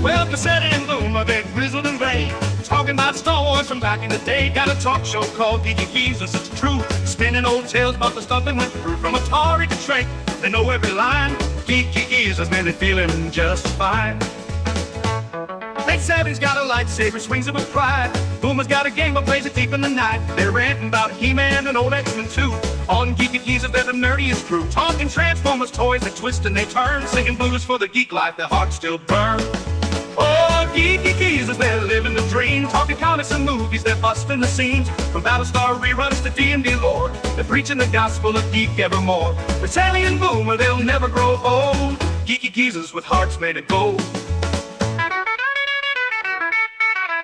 Well, Pacelli and Boomer, they're grizzled and gray, talking about Star Wars from back in the day. Got a talk show called Geeky, it's true, spinning old tales about the stuff they went through. From Atari to Shrek, they know every line. Geeky is man, they're feeling just fine. Late Savvy's got a lightsaber, swings it with pride. Boomer's got a game, but plays it deep in the night. They're ranting about He-Man and old X-Men too. On Geeky Geezers, they're the nerdiest crew. Talking Transformers toys, they twist and they turn. Singing blues for the geek life, their hearts still burn. Oh, Geeky Geezers, they're living the dream. Talking comics and movies, they're busting the scenes. From Battlestar reruns to D&D lore, they're preaching the gospel of geek evermore. Pacelli and Boomer, they'll never grow old. Geeky Geezers with hearts made of gold.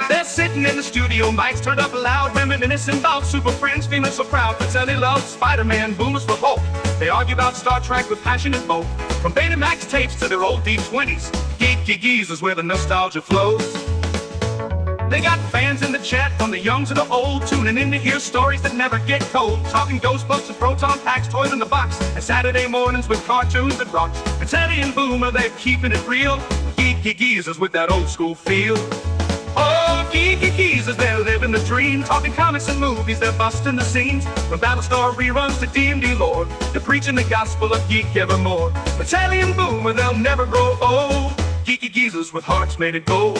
They're sitting in the studio, mics turned up loud, reminiscing about Super Friends, feeling so proud. Pacelli loves Spider-Man, Boomer's for Hulk. They argue about Star Trek with passionate both. From Betamax tapes to their old D20s, Geeky Geezers where the nostalgia flows. They got fans in the chat, from the young to the old, tuning in to hear stories that never get cold. Talking Ghostbusters, proton packs, toys in the box, and Saturday mornings with cartoons that rock. Pacelli and Boomer, they're keeping it real. Geeky Geezers with that old school feel. Oh, Geeky Geezers, they're living the dream. Talking comics and movies, they're busting the scenes. From Battlestar reruns to D&D lore, they're preaching the gospel of geek evermore. Pacelli and Boomer, they'll never grow old. Geeky Geezers with hearts made of gold.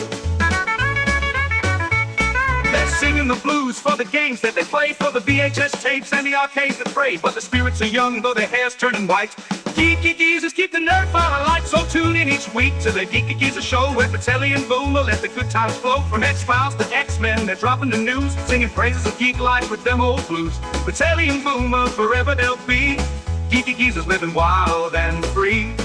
They're singing the blues for the games that they play, for the VHS tapes and the arcades that pray. But the spirits are young, though their hair's turning white. Geeky Geezers keep the nerd fire alight, so tune in each week to the Geeky Geezer show, where Pacelli and Boomer let the good times flow. From X-Files to X-Men, they're dropping the news, singing praises of geek life with them old blues. Pacelli and Boomer, forever they'll be. Geeky Geezers living wild and free.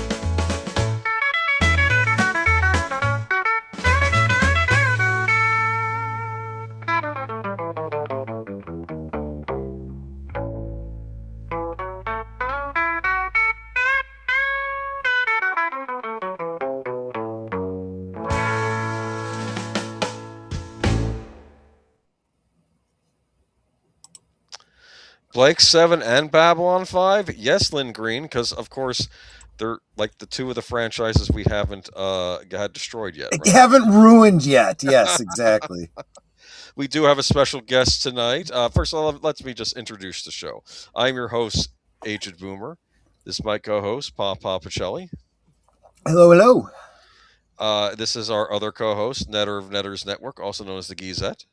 Blake 7 and Babylon 5? Yes, Lynn Green, because, of course, they're like the two of the franchises we haven't had destroyed yet. Right? Haven't ruined yet. Yes, exactly. We do have a special guest tonight. First of all, let me just introduce the show. I'm your host, Aged Boomer. This is my co-host, Pacelli. Hello, hello. This is our other co-host, Netter of Netters Network, also known as the Geezette.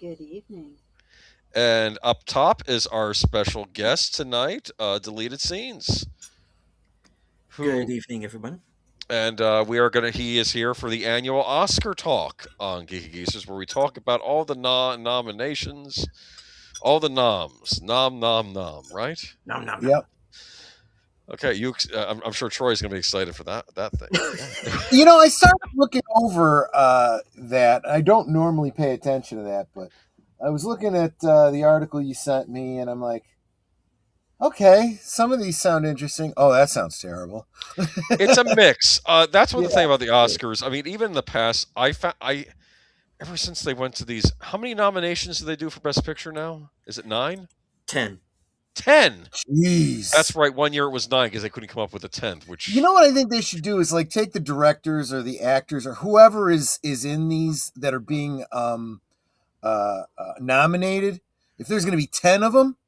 Good evening. And up top is our special guest tonight, Deleted Scenes. Good evening, everyone. And he is here for the annual Oscar talk on Geeky Geezers, where we talk about all the nominations, all the noms, nom, right? Nom. Yep. Okay, I'm sure Troy's going to be excited for that thing. I started looking over that. I don't normally pay attention to that, but I was looking at the article you sent me, and I'm like, okay, some of these sound interesting. Oh, that sounds terrible. It's a mix. That's one the thing about the Oscars. I mean, even in the past, ever since they went to these, how many nominations do they do for Best Picture now? Is it 9? 10. 10. Jeez. That's right. One year it was 9 because they couldn't come up with a 10th. Which, you know what I think they should do is like take the directors or the actors or whoever is in these that are being nominated. If there's going to be 10 of them,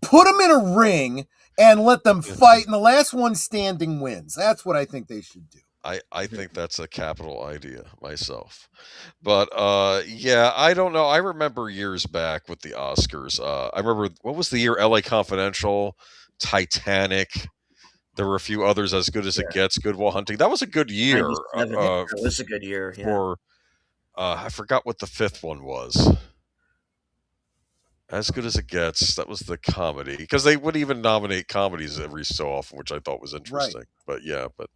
put them in a ring and let them fight, and the last one standing wins. That's what I think they should do. I think that's a capital idea myself. But I don't know. I remember years back with the Oscars. I remember, what was the year? LA Confidential, Titanic. There were a few others, As Good as It Gets, Good Will Hunting. That was a good year. It was a good year. Yeah. For I forgot what the fifth one was. As Good as It Gets, that was the comedy, because they would even nominate comedies every so often, which I thought was interesting. Right. But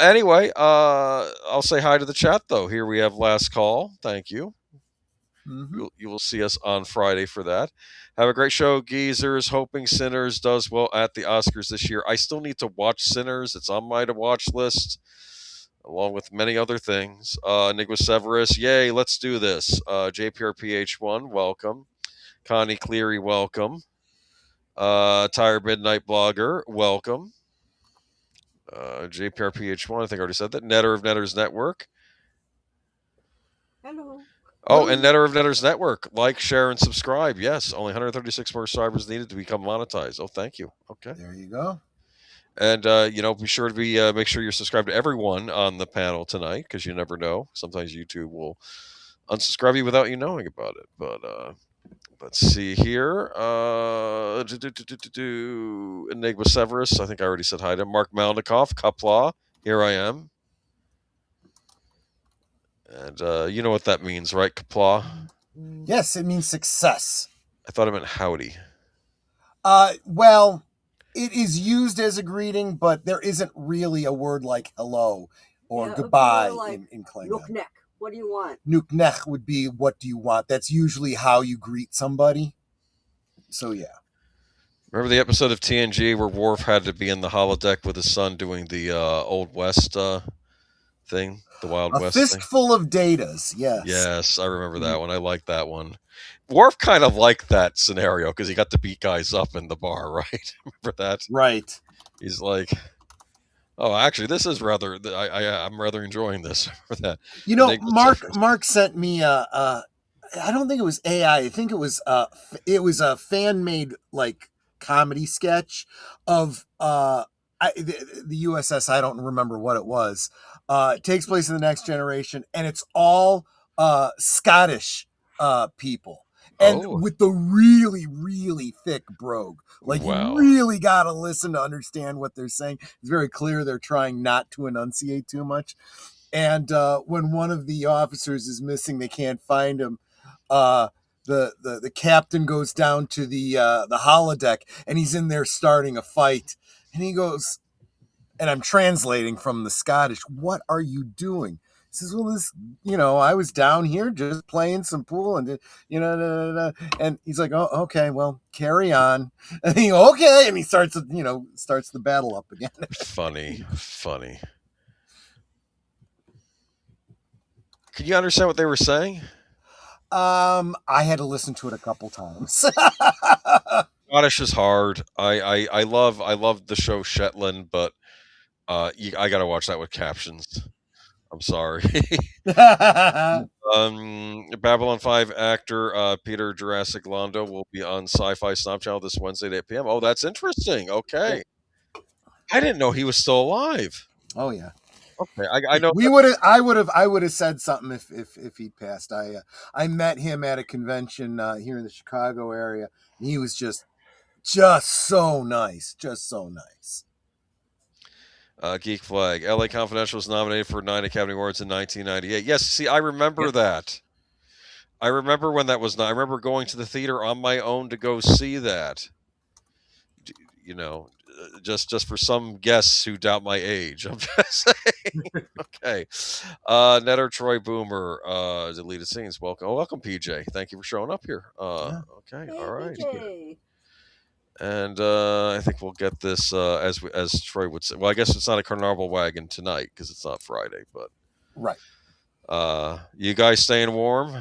anyway, I'll say hi to the chat though. Here we have Last Call. Thank you. Mm-hmm. You will see us on Friday for that. Have a great show, Geezers. Hoping Sinners does well at the Oscars this year. I still need to watch Sinners. It's on my to-watch list, along with many other things. Nigwa Severus, yay, let's do this. JPRPH1, welcome. Connie Cleary, welcome. Tired Midnight Blogger, welcome. JPRPH1, I think I already said that. Netter of Netters Network. Hello. Oh, and Netter of Netters Network. Like, share, and subscribe. Yes, only 136 more subscribers needed to become monetized. Oh, thank you. Okay. There you go. And, be sure to make sure you're subscribed to everyone on the panel tonight, because you never know. Sometimes YouTube will unsubscribe you without you knowing about it. But let's see here. Enigma Severus. I think I already said hi to him. Marc Malnekoff. Kapla. Here I am. And you know what that means, right? Kapla? Yes, it means success. I thought it meant howdy. Well, it is used as a greeting, but there isn't really a word like hello or goodbye like, in Klingon. Nuknek, what do you want? Nuknek would be what do you want. That's usually how you greet somebody. So, yeah. Remember the episode of TNG where Worf had to be in the holodeck with his son doing the Old West thing? The Wild West thing? A fistful of datas, yes. Yes, I remember that one. I like that one. Worf kind of liked that scenario because he got to beat guys up in the bar, right? Remember that? Right. He's like, oh, actually, this is rather, I'm rather enjoying this. For that. You know, Mark sent me I don't think it was AI. I think it was a fan-made, like, comedy sketch of the USS. I don't remember what it was. It takes place in the Next Generation, and it's all Scottish people. And with the really, really thick brogue. Like, you really got to listen to understand what they're saying. It's very clear they're trying not to enunciate too much. And when one of the officers is missing, they can't find him. The captain goes down to the holodeck, and he's in there starting a fight. And he goes, and I'm translating from the Scottish, "What are you doing?" He says, "Well, I was down here just playing some pool, and and he's like, "Oh, okay, well, carry on." And he okay, and he starts the battle up again. Funny. Could you understand what they were saying? I had to listen to it a couple times. Scottish is hard. I love the show Shetland, but I gotta watch that with captions. I'm sorry. Babylon 5 actor Peter Jurassic Londo will be on Sci-Fi Snob Channel this Wednesday at 8 p.m. Oh, that's interesting. Okay. I didn't know he was still alive. Oh yeah. Okay, I know. I would have said something if he'd passed. I met him at a convention here in the Chicago area, and he was just so nice, Geek Flag. LA Confidential was nominated for 9 Academy Awards in 1998. Yes, see, I remember that. I remember when that was. I remember going to the theater on my own to go see that. Just for some guests who doubt my age. I'm just saying. Okay. Netter Troy Boomer, deleted scenes. Welcome, PJ. Thank you for showing up here. Okay. Hey, all right. PJ. And I think we'll get this as Troy would say. Well, I guess it's not a Carnival wagon tonight because it's not Friday, but right. You guys staying warm?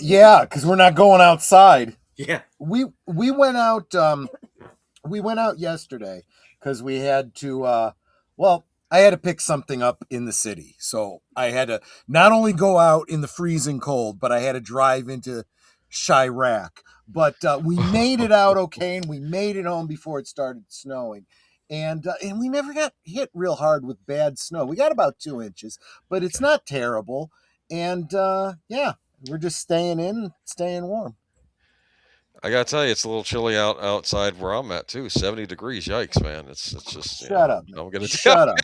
Yeah, because we're not going outside. Yeah. We went out. We went out yesterday because we had to. I had to pick something up in the city, so I had to not only go out in the freezing cold, but I had to drive into Chirac. But we made it out okay, and we made it home before it started snowing. And we never got hit real hard with bad snow. We got about 2 inches, but it's not terrible. And we're just staying in, staying warm. I gotta tell you, it's a little chilly outside where I'm at too. 70 degrees. Yikes, man! It's just. Shut up. I'm gonna shut up.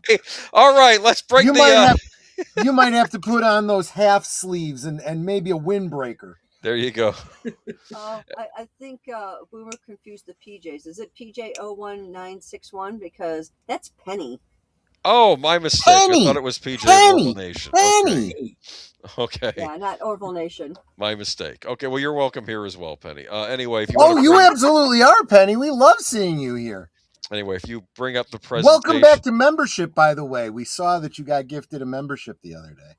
All right, let's break you might have to put on those half sleeves and maybe a windbreaker. There you go. I think Boomer confused the PJs. Is it PJ 01961? Because that's Penny. Oh, my mistake. I thought it was PJ Orville Nation. Penny. Okay. Yeah, not Orville Nation. My mistake. Okay, well, you're welcome here as well, Penny. Anyway, if you you absolutely are, Penny. We love seeing you here. Anyway, if you bring up the presentation. Welcome back to membership, by the way. We saw that you got gifted a membership the other day.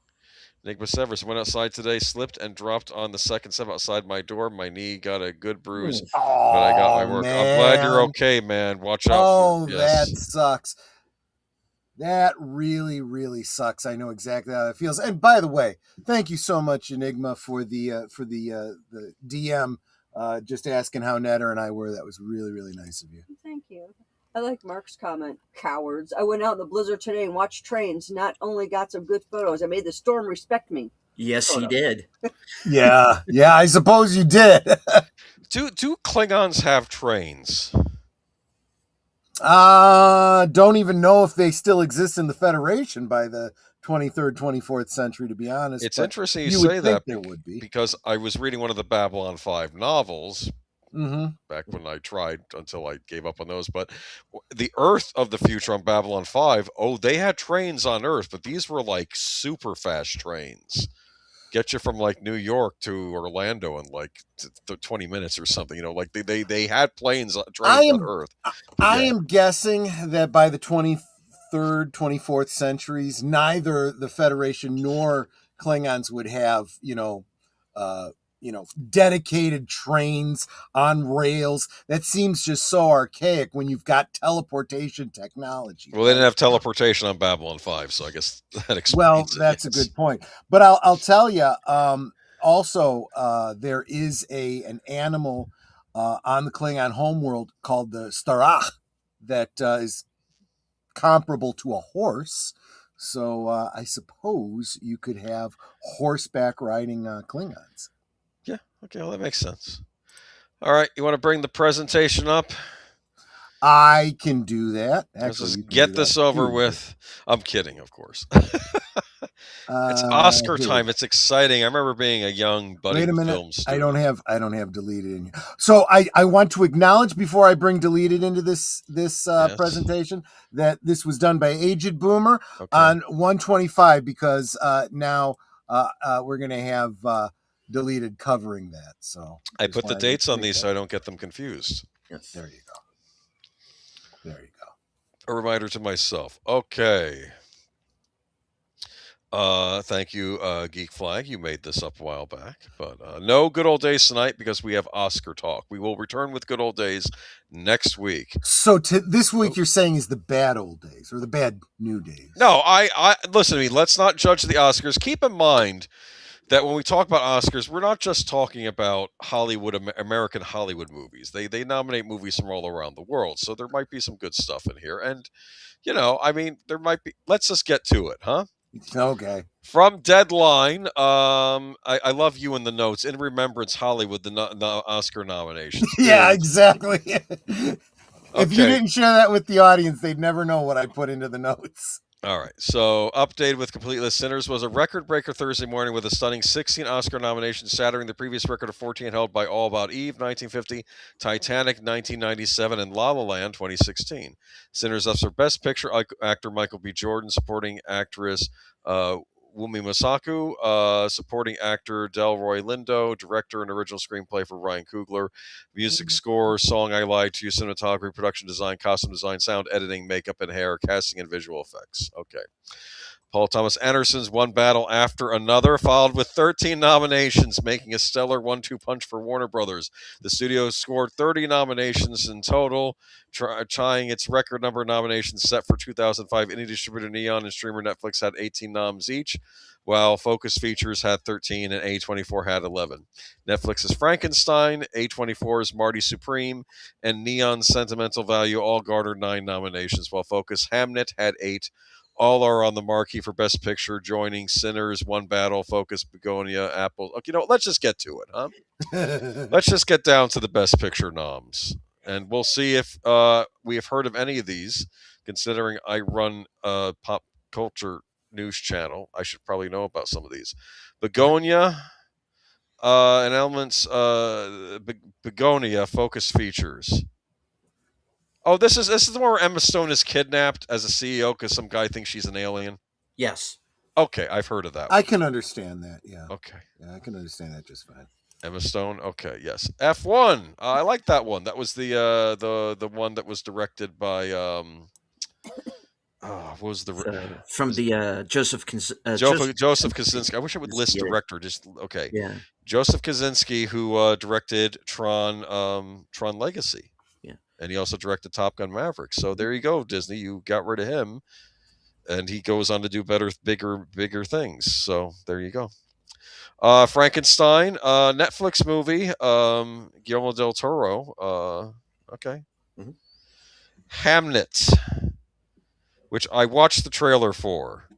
Enigma Severs went outside today, slipped and dropped on the second step outside my door. My knee got a good bruise, but I got my Oh, work. I'm glad you're man. okay, man. Watch out Oh, for that yes. sucks. That really, really sucks. I know exactly how that feels. And by the way, thank you so much, Enigma, for the DM. Just asking how Netter and I were. That was really, really nice of you. Thank you. I like Mark's comment. Cowards. I went out in the blizzard today and watched trains. Not only got some good photos, I made the storm respect me. Yes, he did. Yeah, I suppose you did. Do Klingons have trains? Don't even know if they still exist in the Federation by the 23rd, 24th century, to be honest. It's interesting you would say think that there would be. because I was reading one of the Babylon 5 novels Mm-hmm. back when I tried until I gave up on those. But the Earth of the future on Babylon 5, they had trains on Earth, but these were like super fast trains. Get you from like New York to Orlando in like 20 minutes or something. You know, like they had trains on Earth. I am guessing that by the 23rd, 24th centuries, neither the Federation nor Klingons would have, dedicated trains on rails. That seems just so archaic when you've got teleportation technology. Well, they didn't have teleportation on Babylon 5, so I guess that explains Well, that's it, a good point. But I'll tell you, also, there is an animal on the Klingon homeworld called the Starach that is comparable to a horse. So I suppose you could have horseback riding Klingons. Yeah, okay, well, that makes sense. All right, you want to bring the presentation up? I can do that. Let's just get this over with. I'm kidding, of course. It's Oscar time. It's exciting. I remember being a young budding film student. I don't have deleted in here. So I want to acknowledge before I bring deleted into this presentation that this was done by Aged Boomer on 125 because now we're going to have deleted covering that. So I put the dates on these so I don't get them confused. Yes. There you go. A reminder to myself. Okay. Thank you, Geek Flag. You made this up a while back. But no good old days tonight because we have Oscar talk. We will return with good old days next week. So this week you're saying is the bad old days or the bad new days? No, I listen to me. Let's not judge the Oscars. Keep in mind that when we talk about Oscars, we're not just talking about American Hollywood movies. They nominate movies from all around the world. So there might be some good stuff in here. And, there might be. Let's just get to it, huh? Okay. From Deadline, I love you in the notes. In Remembrance, Hollywood, the Oscar nominations. Yeah, exactly. If you didn't share that with the audience, they'd never know what I put into the notes. All right, so updated with complete list. Sinners was a record breaker Thursday morning with a stunning 16 Oscar nominations, shattering the previous record of 14 held by All About Eve 1950, Titanic 1997, and La La Land 2016. Sinners up for Best Picture actor Michael B. Jordan, supporting actress Wumi Masaku, supporting actor Delroy Lindo, director and original screenplay for Ryan Coogler, music score, song I Lied to You, cinematography, production design, costume design, sound editing, makeup and hair, casting and visual effects. Okay. Paul Thomas Anderson's One Battle After Another, followed with 13 nominations, making a stellar 1-2 punch for Warner Brothers. The studio scored 30 nominations in total, tying its record number of nominations set for 2005. Indie distributor Neon and streamer Netflix had 18 noms each, while Focus Features had 13 and A24 had 11. Netflix's Frankenstein, A24's Marty Supreme, and Neon's Sentimental Value all garnered 9 nominations, while Focus Hamnet had 8. All are on the marquee for Best Picture, joining Sinners, One Battle, Focus, Begonia, Apple. Okay, let's just get to it, huh? Let's just get down to the Best Picture noms. And we'll see if we have heard of any of these, considering I run a pop culture news channel. I should probably know about some of these. Begonia and Elements, Begonia, Focus Features. Oh, this is the one where Emma Stone is kidnapped as a CEO because some guy thinks she's an alien? Yes. Okay, I've heard of that one. I can understand that, yeah. Okay. Yeah, I can understand that just fine. Emma Stone, okay, yes. F1, I like that one. That was the one that was directed by, what was the from the Joseph Joseph Kosinski. I wish I would list Yeah. director. Just okay. Yeah. Joseph Kosinski, who directed Tron Legacy. Yeah. And he also directed Top Gun Maverick. So there you go, Disney. You got rid of him, and he goes on to do better, bigger things. So there you go. Frankenstein, Netflix movie. Guillermo del Toro. Okay. Mhm. Hamnet, which I watched the trailer for.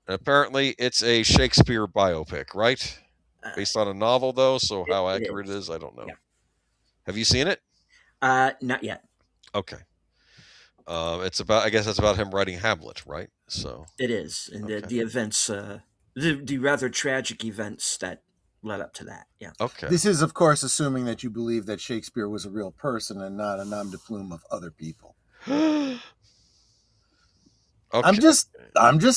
And apparently, it's a Shakespeare biopic, right? Based on a novel, though. So how accurate it is, I don't know. Yeah. Have you seen it? Not yet. Okay. It's about. I guess it's about him writing Hamlet, right? So It is, and Okay. the events, the rather tragic events that led up to that. Yeah. okay. This is, of course, assuming that you believe that Shakespeare was a real person and not a nom de plume of other people. Okay. I'm just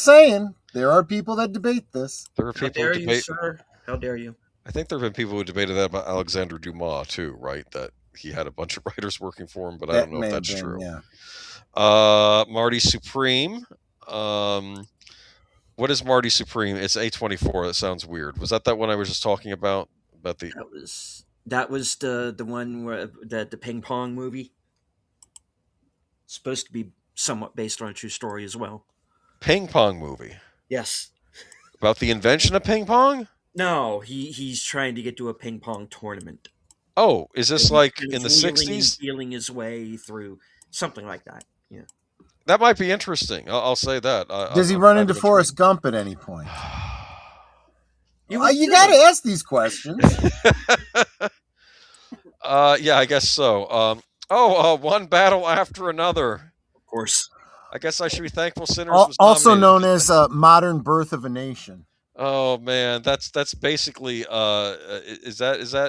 saying there are people that debate this. There are How people dare who you, debate. sir? How dare you? I think there have been people who debated that about Alexander Dumas too, right? That he had a bunch of writers working for him, but I That don't know may if have that's been, true. yeah. Marty Supreme. What is Marty Supreme? It's A24. That sounds weird. Was that one I was just talking about? About the That was the one where the ping pong movie. Supposed to be somewhat based on a true story as well. ping pong movie Yes. about the invention of ping pong? No, he's trying to get to a ping pong tournament. Oh, is this And like he's in the wheeling and 60s? feeling his way through something like that. Yeah. That might be interesting. I'll say that. Does he run into Forrest Gump at any point? You got to ask these questions. Yeah, I guess so. One battle after another. Of course. I guess I should be thankful Sinners was Also nominated. known as Modern Birth of a Nation. Oh man, that's basically isn't that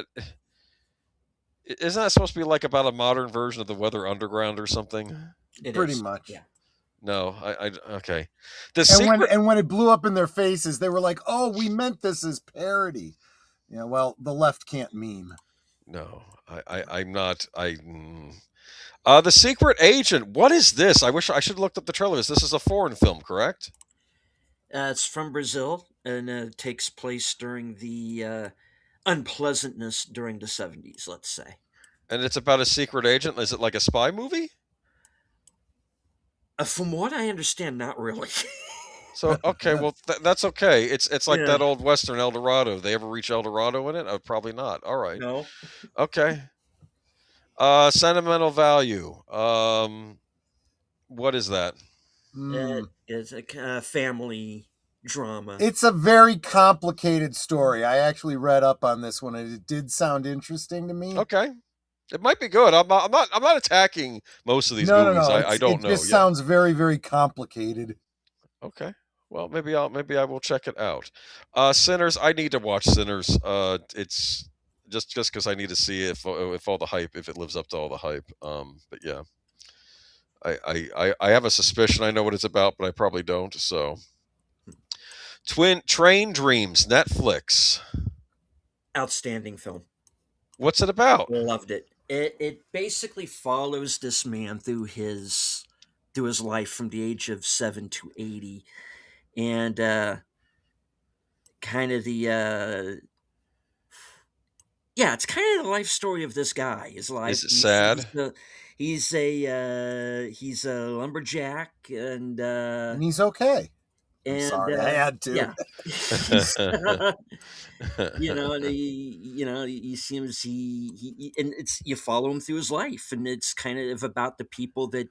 supposed to be like about a modern version of the Weather Underground or something? Pretty much. Yeah. No, I okay. When it blew up in their faces, they were like, "Oh, we meant this as parody." Yeah, well, the left can't meme. No, I'm not. The Secret Agent. What is this? I wish I should have looked up the trailers. This is a foreign film, correct? It's from Brazil and takes place during the unpleasantness during the 70s, let's say. And it's about a secret agent. Is it like a spy movie? From what I understand, not really. So okay, well that's okay. It's like Yeah. that old Western El Dorado. They ever reach El Dorado in it? Probably not. All right. No. Okay. Sentimental value. What is that? It's a family drama. It's a very complicated story. I actually read up on this one, and it did sound interesting to me. Okay. It might be good. I'm not attacking most of these movies. No. I don't know. It just sounds very, very complicated. Okay. Well, maybe I will check it out. Sinners. I need to watch Sinners. It's just because I need to see if all the hype, if it lives up to all the hype. But yeah, I have a suspicion I know what it's about, but I probably don't. So, Train Dreams, Netflix. Outstanding film. What's it about? Loved it. It basically follows this man through his life from the age of 7 to 80, and kind of the it's kind of the life story of this guy. His life. Is it sad? He's a lumberjack, and he's okay. And sorry, I had to. Yeah. And he seems and it's you follow him through his life, and it's kind of about the people that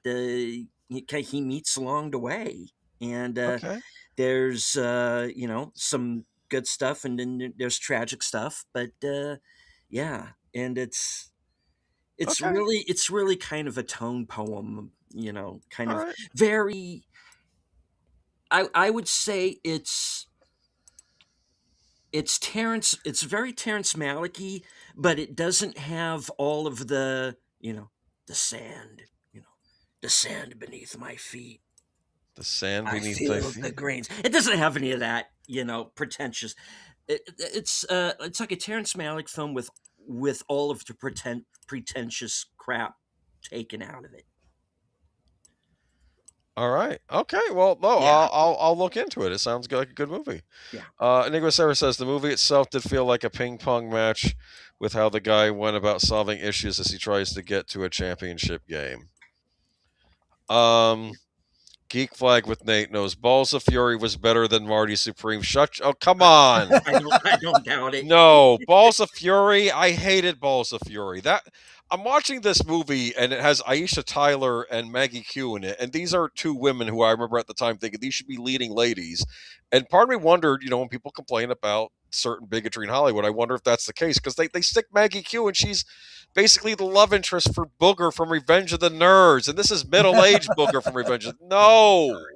he meets along the way, and Okay. there's some good stuff, and then there's tragic stuff, but and it's Okay. really kind of a tone poem, kind All of right. very. I would say it's very Terrence Malick-y, but it doesn't have all of the the sand beneath my feet. The sand I beneath feel my the feet. grains. It doesn't have any of that, pretentious. It's like a Terrence Malick film with all of the pretentious crap taken out of it. All right. Okay. Well, no, Yeah. I'll look into it. It sounds like a good movie. Yeah. Nicholas Sarah says the movie itself did feel like a ping pong match with how the guy went about solving issues as he tries to get to a championship game. Geek Flag with Nate knows Balls of Fury was better than Marty Supreme. Oh, come on. I don't doubt it. No, Balls of Fury. I hated Balls of Fury. That I'm watching this movie and it has Aisha Tyler and Maggie Q in it, and these are two women who I remember at the time thinking these should be leading ladies. And part of me wondered, when people complain about certain bigotry in Hollywood, I wonder if that's the case because they stick Maggie Q and she's basically the love interest for Booger from Revenge of the Nerds, and this is middle-aged Booger from Revenge of No.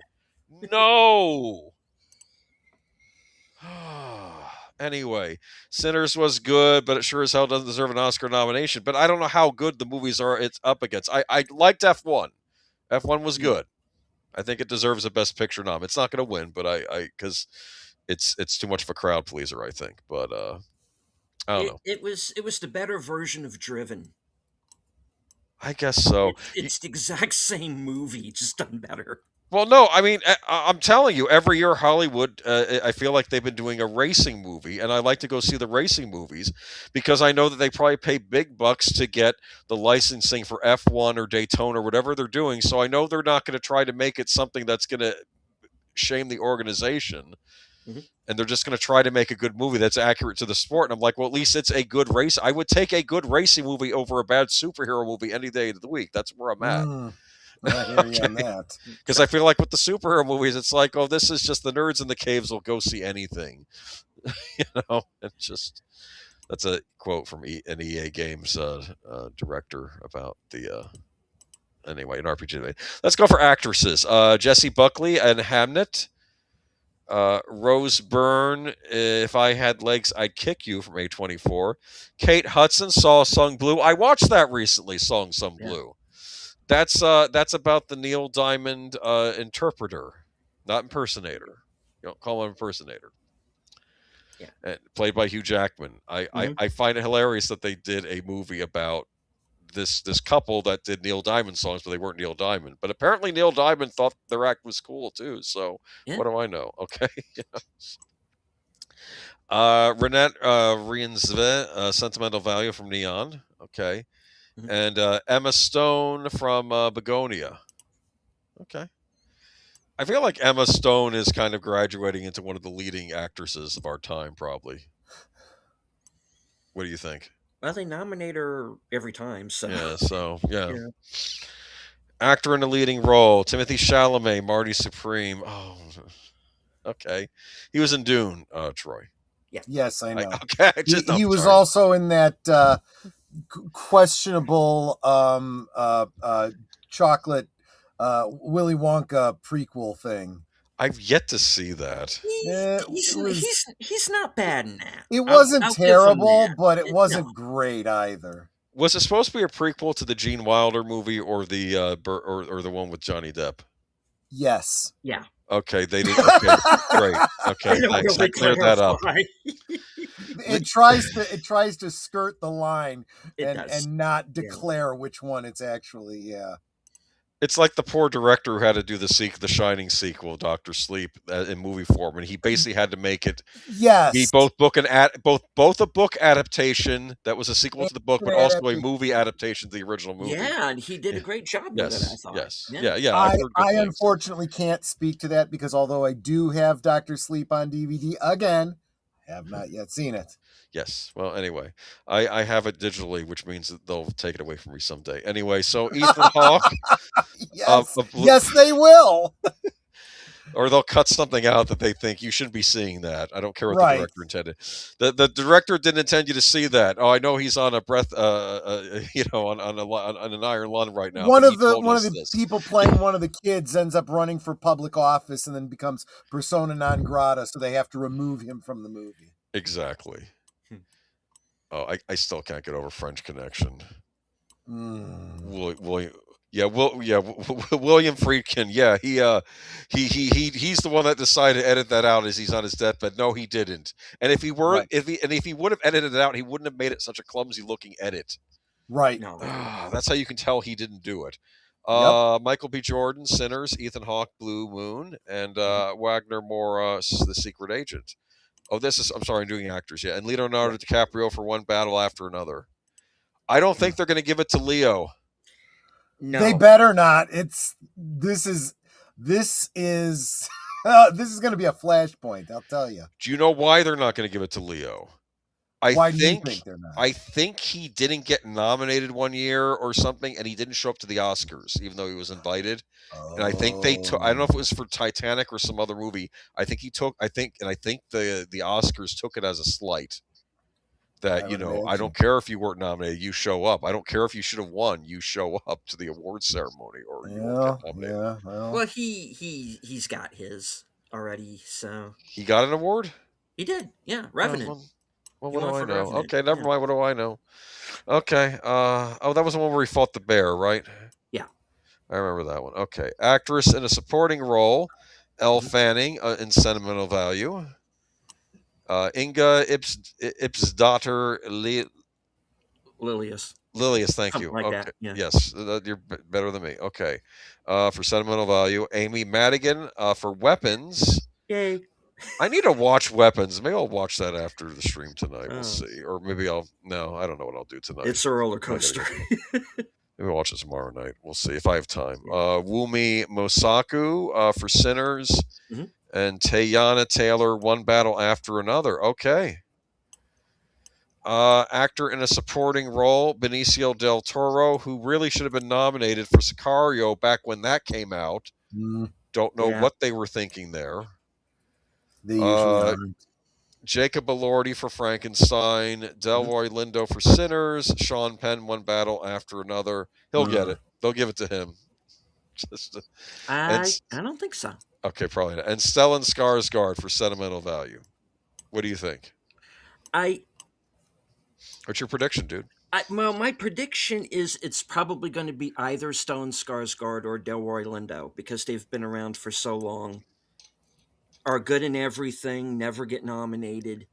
Anyway, Sinners was good, but it sure as hell doesn't deserve an Oscar nomination. But I don't know how good the movies are it's up against. I liked F1. F1 was good. I think it deserves a Best Picture nom. It's not going to win, but I because it's too much of a crowd pleaser, I think. But I don't know. It was the better version of Driven. I guess so. It's the exact same movie, just done better. Well, no, I mean, I'm telling you, every year Hollywood, I feel like they've been doing a racing movie, and I like to go see the racing movies because I know that they probably pay big bucks to get the licensing for F1 or Daytona or whatever they're doing. So I know they're not going to try to make it something that's going to shame the organization. Mm-hmm. And they're just going to try to make a good movie that's accurate to the sport. And I'm like, well, at least it's a good race. I would take a good racing movie over a bad superhero movie any day of the week. That's where I'm at. I hear you on that. Because I feel like with the superhero movies, it's like, oh, this is just the nerds in the caves will go see anything. It's just that's a quote from an EA Games director about the anyway an RPG. Let's go for actresses. Jessie Buckley and Hamnet. Rose Byrne, If I Had Legs, I'd Kick You from A24. Kate Hudson, Saw Sung Blue. I watched that recently, Song Sung Blue. That's about the Neil Diamond interpreter, not impersonator. You don't call him impersonator. Yeah. And played by Hugh Jackman. I find it hilarious that they did a movie about this couple that did Neil Diamond songs, but they weren't Neil Diamond. But apparently Neil Diamond thought their act was cool too. So what do I know? Okay. Renette Rienzve, Sentimental Value from Neon. Okay. And Emma Stone from Begonia. Okay. I feel like Emma Stone is kind of graduating into one of the leading actresses of our time, probably. What do you think? Well, they nominate her every time, so... Yeah. Actor in a leading role, Timothée Chalamet, Marty Supreme. Oh, okay. He was in Dune, Troy. Yeah. Yes, I know. He was also in that... questionable chocolate Willy Wonka prequel thing. I've yet to see that. He's not bad in that. It wasn't terrible, but it wasn't great either. Was it supposed to be a prequel to the Gene Wilder movie or the or the one with Johnny Depp? Yes. Yeah. Okay, they did. Okay, great. Okay, thanks. I cleared that up. It tries to skirt the line and not declare which one it's actually. Yeah. It's like the poor director who had to do the Shining sequel, Doctor Sleep, in movie form, and he basically had to make it be both both a book adaptation that was a sequel to the book, but also a movie adaptation to the original movie. Yeah, and he did a great job with it, I thought. Yes, I unfortunately can't speak to that because although I do have Doctor Sleep on DVD, again, have not yet seen it. Yes. Well, anyway, I have it digitally, which means that they'll take it away from me someday. Anyway, so Ethan Hawke. Yes, they will. Or they'll cut something out that they think you shouldn't be seeing that. I don't care what the director intended. The director didn't intend you to see that. Oh, I know he's on a breath, on an iron lung right now. One of the people playing one of the kids ends up running for public office and then becomes persona non grata, so they have to remove him from the movie. Exactly. Oh, I still can't get over French Connection. William Friedkin. Yeah, he's the one that decided to edit that out as he's on his deathbed. No, he didn't. And if he were, if he would have edited it out, he wouldn't have made it such a clumsy looking edit. Right. No, that's how you can tell he didn't do it. Michael B. Jordan, Sinners, Ethan Hawke, Blue Moon, and Wagner Moura, The Secret Agent. Oh, I'm sorry, I'm doing actors, yeah. And Leonardo DiCaprio for One Battle After Another. I don't think they're going to give it to Leo. No. They better not. This is this is going to be a flashpoint, I'll tell you. Do you know why they're not going to give it to Leo? Why do you think they're not? I think he didn't get nominated one year or something, and he didn't show up to the Oscars, even though he was invited. And I think they took. I don't know if it was for Titanic or some other movie. I think the Oscars took it as a slight. That I don't care if you weren't nominated, you show up. I don't care if you should have won, you show up to the award ceremony, or you won't get nominated. Yeah, well, he's got his already, so he got an award. He did, yeah. Revenant. Well, what do I know? Revenant. Okay, never mind. What do I know? Okay. That was the one where he fought the bear, right? Yeah. I remember that one. Okay. Actress in a supporting role, Elle Fanning in Sentimental Value. Inga Ipsdotter Lilius. Thank you. Like okay. That. Yeah. Yes, you're better than me. Okay. For Sentimental Value, Amy Madigan for Weapons. Yay. I need to watch Weapons. Maybe I'll watch that after the stream tonight. We'll see. Or maybe I don't know what I'll do tonight. It's a roller coaster. Maybe I'll watch it tomorrow night. We'll see if I have time. Wumi Mosaku for Sinners. And Teyana Taylor, One Battle After Another. Okay. Actor in a supporting role, Benicio del Toro, who really should have been nominated for Sicario back when that came out. Don't know what they were thinking there. They usually aren't. Jacob Elordi for Frankenstein, Delroy Lindo for Sinners, Sean Penn, One Battle After Another. He'll get it. They'll give it to him. I don't think so. Okay, probably not. And Stellan Skarsgård for Sentimental Value. What do you think? What's your prediction, dude? Well, my prediction is it's probably going to be either Stellan Skarsgård or Delroy Lindo, because they've been around for so long, are good in everything, never get nominated.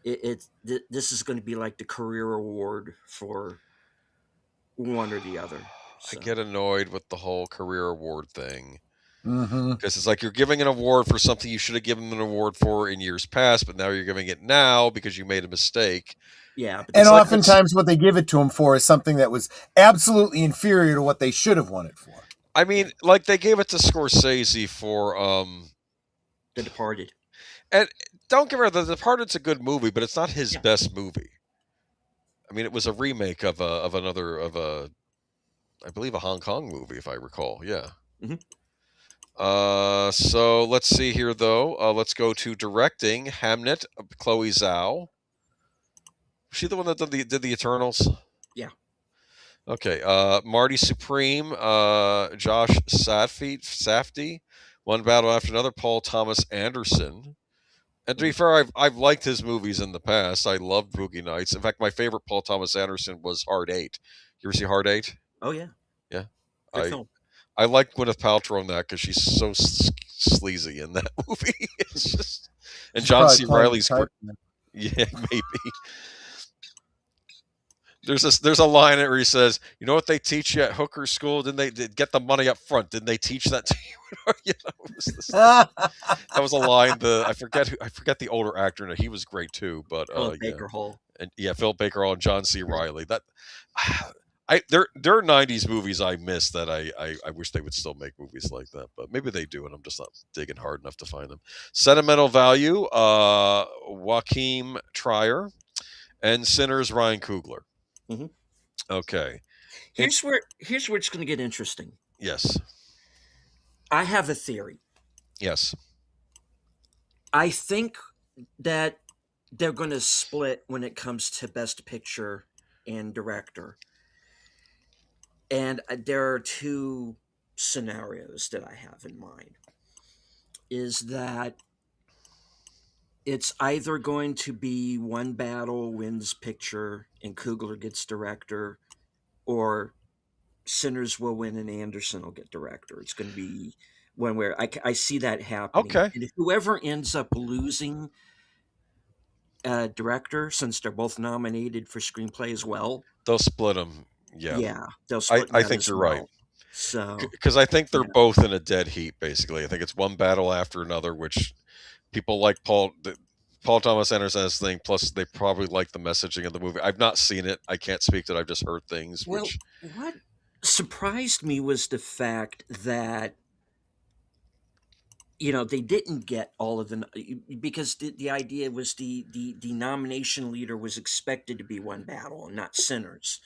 This is going to be like the career award for one or the other. So. I get annoyed with the whole career award thing. Because it's like you're giving an award for something you should have given an award for in years past, but now you're giving it now because you made a mistake. Yeah, and oftentimes what they give it to him for is something that was absolutely inferior to what they should have won it for. I mean, like they gave it to Scorsese for The Departed. And don't get me wrong, The Departed's a good movie, but it's not his best movie. I mean, it was a remake of I believe a Hong Kong movie, if I recall. Yeah. So let's see here, though. Let's go to directing. Hamnet, Chloe Zhao. Was she the one that did the Eternals? Yeah. Okay. Marty Supreme, Josh Safdie, One Battle After Another, Paul Thomas Anderson. And to be fair, I've liked his movies in the past. I loved Boogie Nights. In fact, my favorite Paul Thomas Anderson was Hard 8. You ever see Hard 8? Oh, yeah. Yeah. Good film. I like Gwyneth Paltrow in that because she's so sleazy in that movie. It's just, and John C. Reilly's great. Yeah, maybe. There's a line where he says, "You know what they teach you at hooker school? Didn't they get the money up front? Didn't they teach that to you?" That was a line. I forget the older actor, and he was great too. But Baker Hall. And Phil Baker Hall and John C. Reilly. That there are 90s movies I miss that I wish they would still make movies like that, but maybe they do, and I'm just not digging hard enough to find them. Sentimental Value, Joachim Trier, and Sinners, Ryan Coogler. Okay. Here's where it's going to get interesting. Yes. I have a theory. Yes. I think that they're going to split when it comes to Best Picture and Director. And there are two scenarios that I have in mind. Is that it's either going to be One Battle wins Picture and Coogler gets Director, or Sinners will win and Anderson will get Director. It's going to be one where I see that happening. Okay. And whoever ends up losing Director, since they're both nominated for Screenplay as well, they'll split them. Yeah. they'll split. I think you're right. So because I think they're yeah. both in a dead heat. Basically, I think it's one battle after another, which people like Paul Thomas Anderson's thing. Plus, they probably like the messaging of the movie. I've not seen it. I can't speak that. I've just heard things. Well, Which what surprised me was the fact that they didn't get all of them because the idea was the nomination leader was expected to be one battle and not Sinners.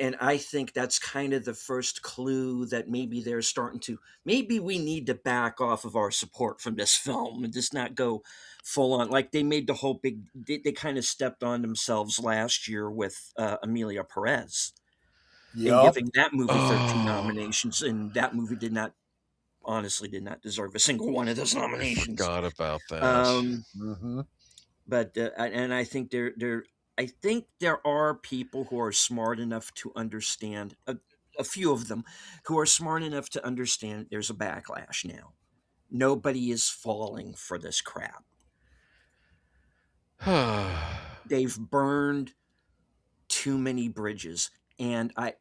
And I think that's kind of the first clue that maybe they're starting to, maybe we need to back off of our support from this film and just not go full on. Like they made the whole big, they kind of stepped on themselves last year with Amelia Perez in Yup. giving that movie 13 oh, nominations. And that movie honestly did not deserve a single one of those I nominations. forgot about that. Um, Mm-hmm. but and I think I think there are people who are smart enough to understand a few of them who are smart enough to understand there's a backlash now. Nobody is falling for this crap. They've burned too many bridges, and I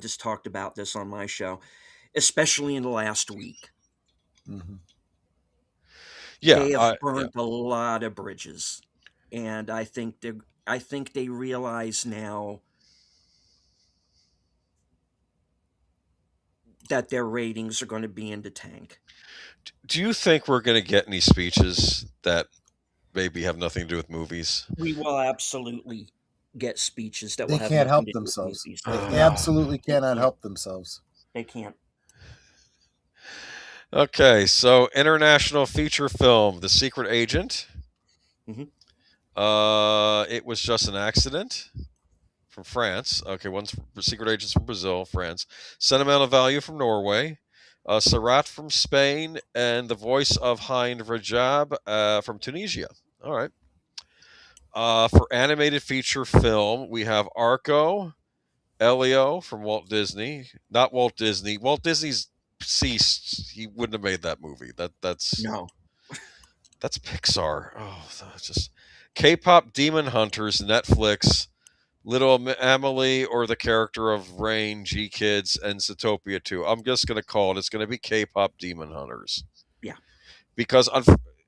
just talked about this on my show, especially in the last week. Mm-hmm. Yeah, They have yeah. burnt a lot of bridges, and I think they realize now that their ratings are going to be in the tank. Do you think we're going to get any speeches that maybe have nothing to do with movies? We will absolutely get speeches that will They have can't nothing help to do with themselves. movies. They No, absolutely they cannot can't. help themselves. They can't. Okay, so international feature film, The Secret Agent. Hmm. It was just an accident from France. Okay, one's Secret Agents from Brazil, France. Sentimental Value from Norway. Sarat from Spain, and the voice of Hind Rajab from Tunisia. All right. For animated feature film, we have Arco, Elio from Walt Disney. Not Walt Disney. Walt Disney's ceased. He wouldn't have made that movie. No. That's Pixar. Oh, that's just K-pop Demon Hunters, Netflix. Little Emily or the character of Rain, G Kids, and Zootopia 2. I'm just going to call it. It's going to be K-pop Demon Hunters Yeah. because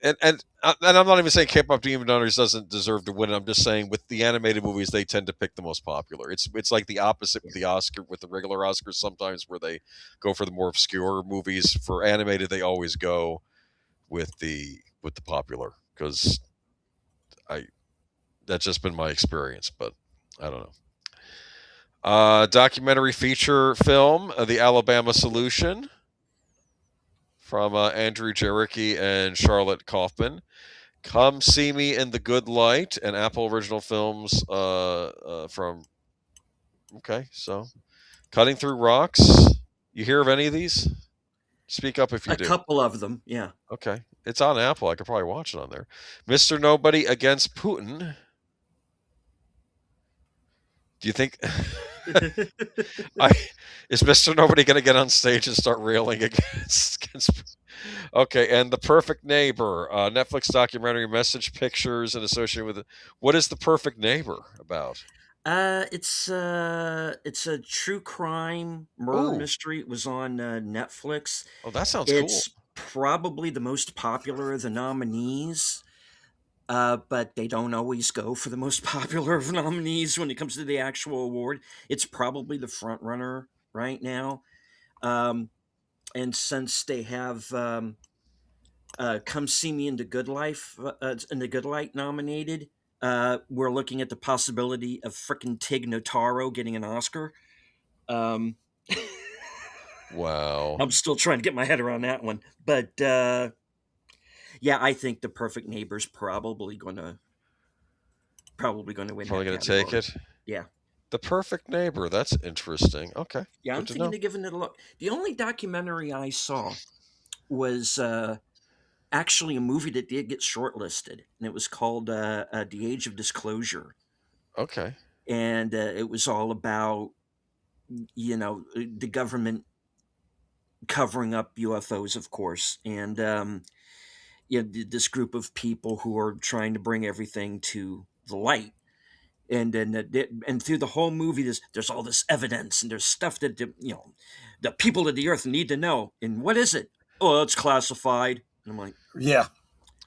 and I'm not even saying K-pop Demon Hunters doesn't deserve to win. I'm just saying with the animated movies, they tend to pick the most popular. It's like the opposite with the regular Oscars sometimes where they go for the more obscure movies. For animated, they always go with the popular because I that's just been my experience, but I don't know. Documentary feature film, The Alabama Solution, from Andrew Jarecki and Charlotte Kaufman. Come See Me in the Good Light, and Apple Original Films from. Okay, so Cutting Through Rocks. You hear of any of these? Speak up if you A do. couple of them. Yeah. Okay, it's on Apple. I could probably watch it on there. Mr. Nobody Against Putin. Do you think I is Mr. Nobody going to get on stage and start railing against? Okay, and The Perfect Neighbor, Netflix documentary, message pictures, and associated with it. What is The Perfect Neighbor about? It's a true crime murder Ooh, mystery. It was on Netflix. oh, that sounds cool. It's probably the most popular of the nominees. But they don't always go for the most popular of nominees when it comes to the actual award. It's probably the front runner right now. Um, and since they have "Come See Me in the Good Life" in the Good Light nominated, we're looking at the possibility of frickin' Tig Notaro getting an Oscar. Um, Wow, I'm still trying to get my head around that one, but yeah, I think The Perfect Neighbor's probably going to win probably that going to take category. it. Yeah. The Perfect Neighbor. That's interesting. Okay, Yeah, I'm good to thinking know. of giving it a look. The only documentary I saw was actually a movie that did get shortlisted, and it was called "The Age of Disclosure," Okay, and it was all about the government covering up UFOs, of course, and this group of people who are trying to bring everything to the light. And then and through the whole movie, there's all this evidence and there's stuff that the people of the earth need to know. And what is it? Oh, it's classified. And I'm like, Yeah.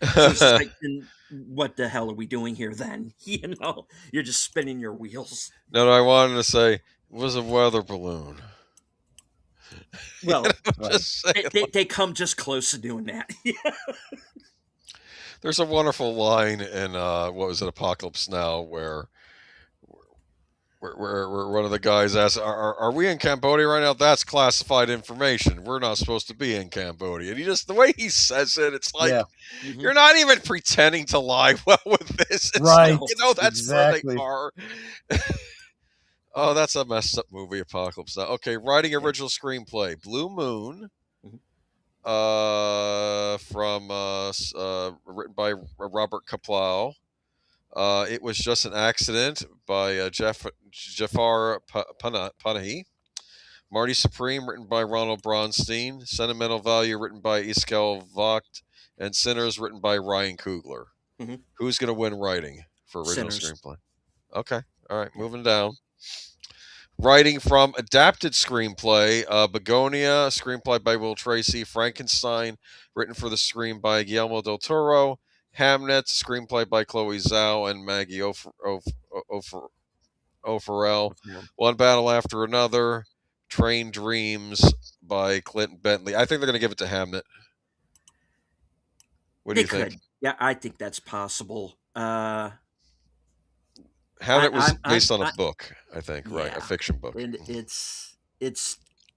so it's just like, then what the hell are we doing here then? You're just spinning your wheels. No, I wanted to say it was a weather balloon. Well, Right. Just say they come just close to doing that. there's a wonderful line in what was it, Apocalypse Now, where one of the guys asks, "Are we in Cambodia right now? That's classified information. We're not supposed to be in Cambodia." And he just the way he says it, it's like Yeah. Mhm. you're not even pretending to lie well with this. It's Right. like, that's where they Exactly. are. Oh, that's a messed up movie, Apocalypse Now. Okay, writing original screenplay, Blue Moon. Mhm. Written by Robert Kaplow. It was just an accident by Jafar Panahi. Marty Supreme, written by Ronald Bronstein. Sentimental Value, written by Iskel Vogt. And Sinners, written by Ryan Coogler. Mhm. Who's going to win writing for original Sinners. screenplay? Okay. All right. Moving down. Writing from adapted screenplay, Begonia, screenplay by Will Tracy. Frankenstein, written for the screen by Guillermo del Toro. Hamnet, screenplay by Chloe Zhao and Maggie O'Farrell. Yeah. One Battle After Another. Train Dreams by Clint Bentley. I think they're going to give it to Hamnet. What do They you think? could. Yeah, I think that's possible. Hamnet was based on a I book, I think, right? A fiction book. And it's.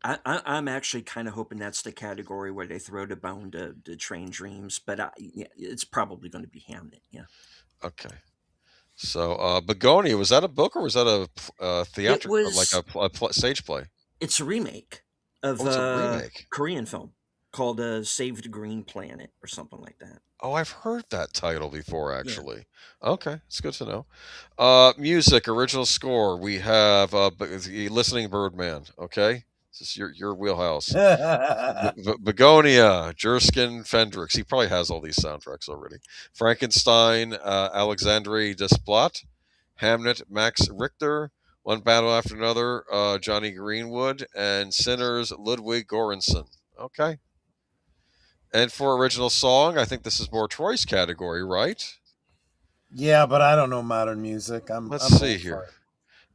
I'm actually kind of hoping that's the category where they throw the bone to Train Dreams, but it's probably going to be Hamnet. Yeah. Okay. So, Begonia, was that a book or was that a It theatrical, like was. a stage play? It's a remake of Oh, it's a a remake. Korean film called "Saved Green Planet" or something like that. Oh, I've heard that title before, Yeah. actually. Okay, it's good to know. Music, original score. We have Listening Birdman. Okay, this is your wheelhouse. Begonia, Jerskin Fendrix. He probably has all these soundtracks already. Frankenstein, Alexandre Desplat. Hamnet, Max Richter. One Battle After Another, Johnny Greenwood. And Sinners, Ludwig Göransson. Okay. And for original song, I think this is more Troy's category, right? Yeah, but I don't know modern music. Let's I'm see old here.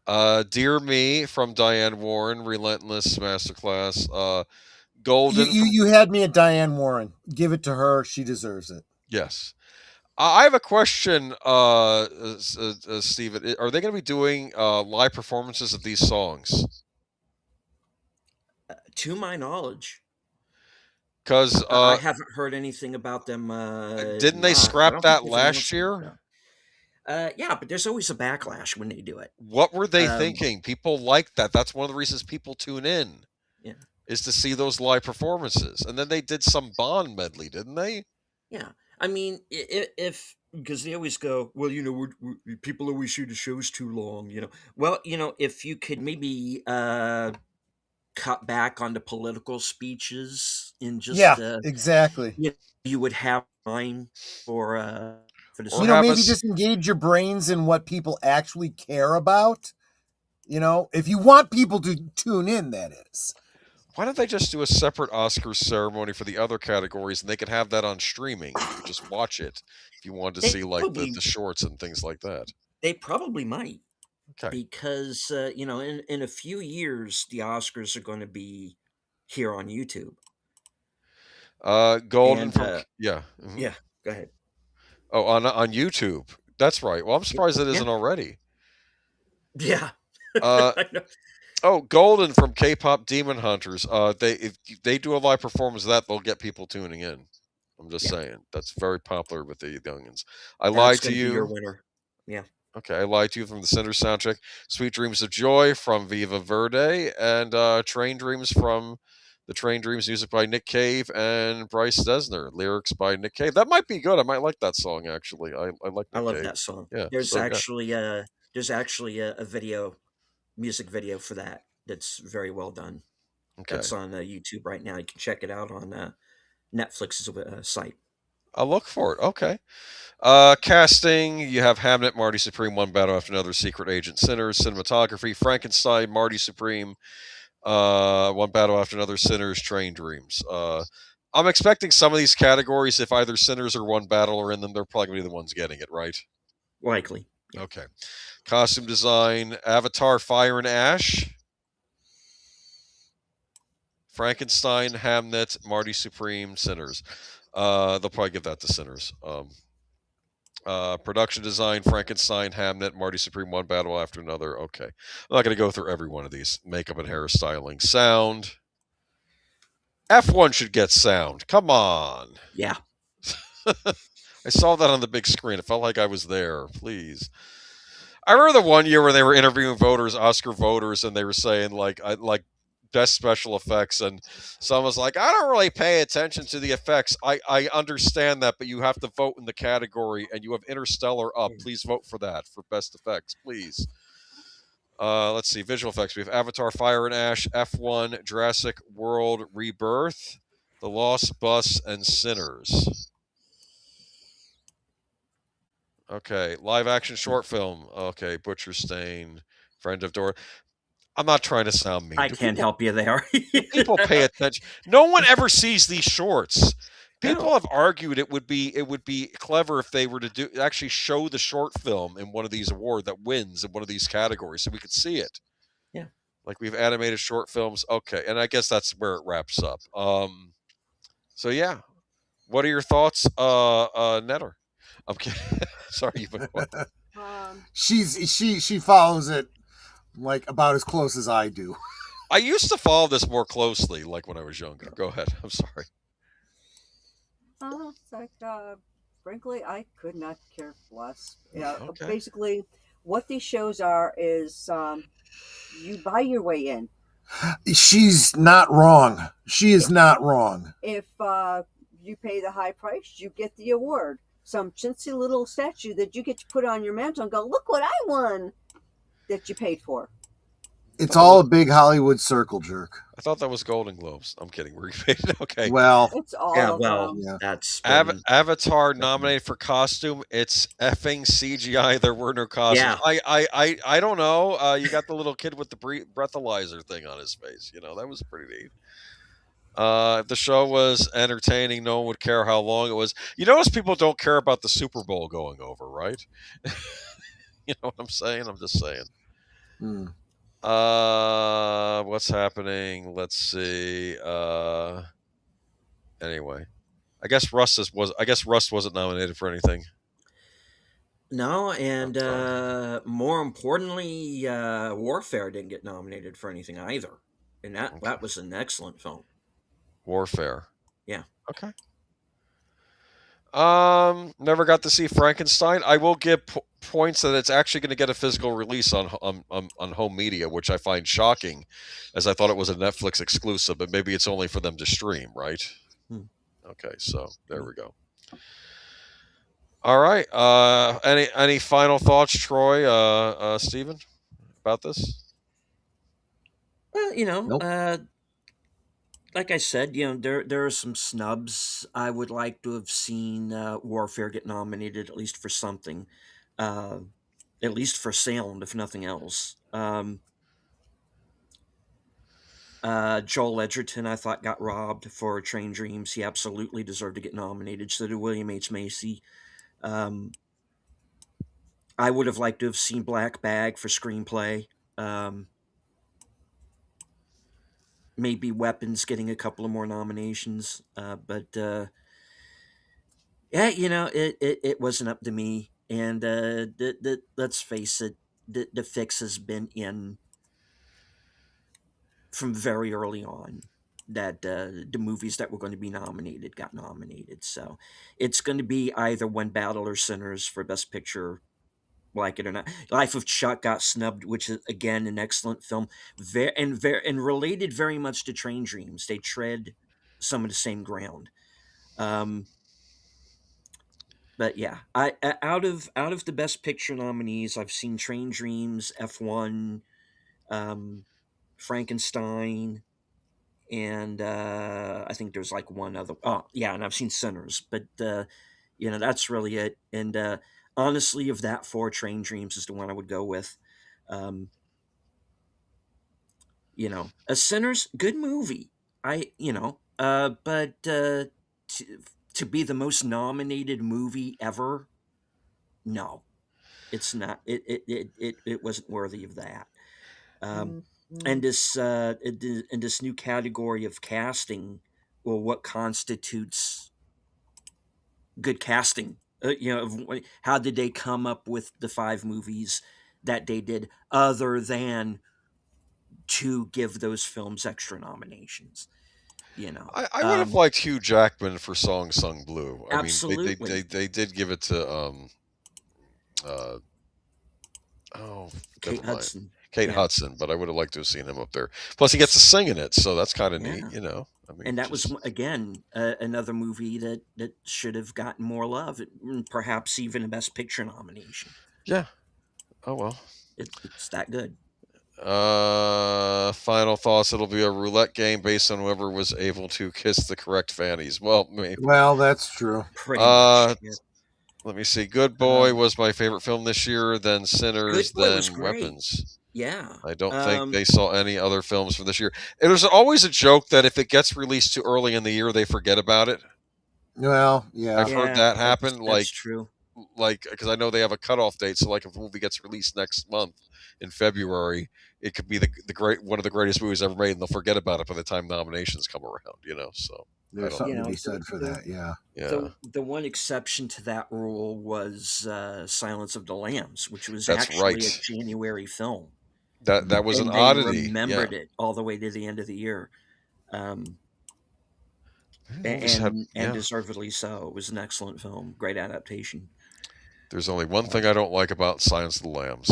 for it. Dear Me from Diane Warren, Relentless Masterclass. Golden. You had me at Diane Warren. Give it to her. She deserves it. Yes. I have a question, Steven. Are they going to be doing live performances of these songs? To my knowledge, Because I haven't heard anything about them. didn't they I scrap don't think that they've last announced it. year? Yeah, but there's always a backlash when they do it. What were they Um, thinking? People like that. That's one of the reasons people tune in. Yeah. Is to see those live performances. And then they did some Bond medley, didn't they? Yeah. I mean, if because they always go, well, people always say the show's too long. Well, if you could maybe cut back on the political speeches and just Yeah, exactly. you would have time for the Or You know, have maybe us- just engage your brains in what people actually care about. If you want people to tune in, that is. Why don't they just do a separate Oscars ceremony for the other categories, and they could have that on streaming? You could just watch it if you wanted to They see like probably- the shorts and things like that. They probably might. Okay. Because in a few years the Oscars are going to be here on YouTube. Golden And, from yeah. Mhm. Yeah, go ahead. Oh, on YouTube. That's right. Well, I'm surprised it Yeah. isn't already. Yeah. Uh, I know. oh, Golden from K-pop Demon Hunters. If they do a live performance of that, they'll get people tuning in. I'm just saying that's very popular with the youngins. I That's lied to gonna be your you. winner. Yeah. Okay, I lied to you from the Center soundtrack. Sweet Dreams of Joy from Viva Verde, and Train Dreams from the Train Dreams music by Nick Cave and Bryce Desner. Lyrics by Nick Cave. That might be good. I might like that song actually. I like Nick I love Cave. that song. Yeah, There's so, yeah. actually a music video for that that's very well done. Okay. That's on YouTube right now. You can check it out on Netflix's site. I'll look for it. Okay. Casting, you have Hamnet, Marty Supreme, One Battle After Another, Secret Agent Sinners. Cinematography, Frankenstein, Marty Supreme, One Battle After Another, Sinners, Train Dreams. I'm expecting some of these categories, if either Sinners or One Battle are in them, they're probably going to be the ones getting it, right? Likely. Yeah. Okay. Costume design, Avatar, Fire and Ash, Frankenstein, Hamnet, Marty Supreme, Sinners. They'll probably give that to Sinners. Production design, Frankenstein, Hamnet, Marty Supreme, One Battle After Another. Okay. I'm not going to go through every one of these. Makeup and hairstyling. Sound. F1 should get sound. Come on. Yeah. I saw that on the big screen. It felt like I was there. Please. I remember the one year when they were interviewing voters, Oscar voters, and they were saying like best special effects, and someone was like, I don't really pay attention to the effects. I understand that, but you have to vote in the category, and you have Interstellar up. Please vote for that for best effects, please. Let's see, visual effects. We have Avatar, Fire and Ash, F1, Jurassic World, Rebirth, The Lost Bus, and Sinners. Okay, live action short film. Okay, Butcher Stain, Friend of Dora. I'm not trying to sound mean. I can't help you there. Do people pay attention? No one ever sees these shorts. People No. have argued it would be clever if they were to actually show the short film in one of these awards that wins in one of these categories, so we could see it. Yeah. Like we've animated short films. Okay, and I guess that's where it wraps up. So yeah, what are your thoughts, Netter? I'm kidding. Sorry, you've been quiet. She follows it like about as close as I do. I used to follow this more closely, like when I was younger. Go ahead. I'm sorry. It's like, frankly, I could not care less. Yeah, Okay. basically, what these shows are is you buy your way in. She's not wrong. She is not wrong. If you pay the high price, you get the award. Some chintzy little statue that you get to put on your mantle and go, look what I won, that you paid for. It's all a big Hollywood circle jerk. I thought that was Golden Globes. I'm kidding. We're okay. Well, It's all Yeah, of well, them. yeah. that's Avatar nominated for costume. It's effing CGI. There were no costumes. Yeah. I don't know. You got the little kid with the breathalyzer thing on his face. You know, that was pretty neat. If the show was entertaining, no one would care how long it was. You notice people don't care about the Super Bowl going over, right? You know what I'm saying? I'm just saying. What's happening? Let's see. Anyway, I guess Rust wasn't nominated for anything. No, and more importantly, Warfare didn't get nominated for anything either, and that was an excellent film. Warfare. Yeah. Okay. Never got to see Frankenstein. I will give points that it's actually going to get a physical release on home media, which I find shocking, as I thought it was a Netflix exclusive, but maybe it's only for them to stream, right? Okay, so there we go. All right. Any final thoughts, Troy, Stephen, about this? Well, Nope. like I said, there are some snubs. I would like to have seen Warfare get nominated at least for something, at least for sound, if nothing else. Joel Edgerton, I thought, got robbed for Train Dreams. He absolutely deserved to get nominated. So did William H. Macy. I would have liked to have seen Black Bag for screenplay. Maybe Weapons getting a couple of more nominations. But yeah, it wasn't up to me. And let's face it, the fix has been in from very early on that the movies that were going to be nominated got nominated. So it's going to be either One Battle or Sinners for Best Picture, like it or not. Life of Chuck got snubbed, which is again an excellent film, and related very much to Train Dreams. They tread some of the same ground. But yeah, out of the Best Picture nominees, I've seen Train Dreams, F1, Frankenstein, and I think there's like one other. Oh, yeah, and I've seen Sinners, but that's really it. And honestly, of that four, Train Dreams is the one I would go with. Um, a Sinners, good movie. But to be the most nominated movie ever, no, it's not. It wasn't worthy of that. Um, and this new category of casting, well, what constitutes good casting? How did they come up with the five movies that they did, other than to give those films extra nominations? I would have liked Hugh Jackman for Song Sung Blue. I mean, Absolutely. they did give it to uh oh, Kate never mind, Hudson. Kate Yeah, Hudson, but I would have liked to have seen him up there. Plus, he gets to sing in it, so that's kind of neat, yeah. I mean, And that was just again another movie that should have gotten more love, perhaps even a Best Picture nomination. yeah. Oh well. It's that good. Final thoughts. It'll be a roulette game based on whoever was able to kiss the correct fannies. Well, maybe. Well, that's true. Pretty much. Yeah. Let me see. Good Boy was my favorite film this year. Then Good Sinners. Boy was Then great. Weapons. Yeah. I don't think they saw any other films from this year. And there's always a joke that if it gets released too early in the year, they forget about it. Well, yeah. I've heard that happen. That's true. Because I know they have a cutoff date. So, like, if a movie gets released next month in February, it could be the great one of the greatest movies ever made, and they'll forget about it by the time nominations come around. So There's something to be said for that. Yeah. Yeah. The one exception to that rule was Silence of the Lambs, which was That's actually right. a January film. That was and an they oddity. remembered it all the way to the end of the year. And deservedly so. It was an excellent film, great adaptation. There's only one thing I don't like about Silence of the Lambs.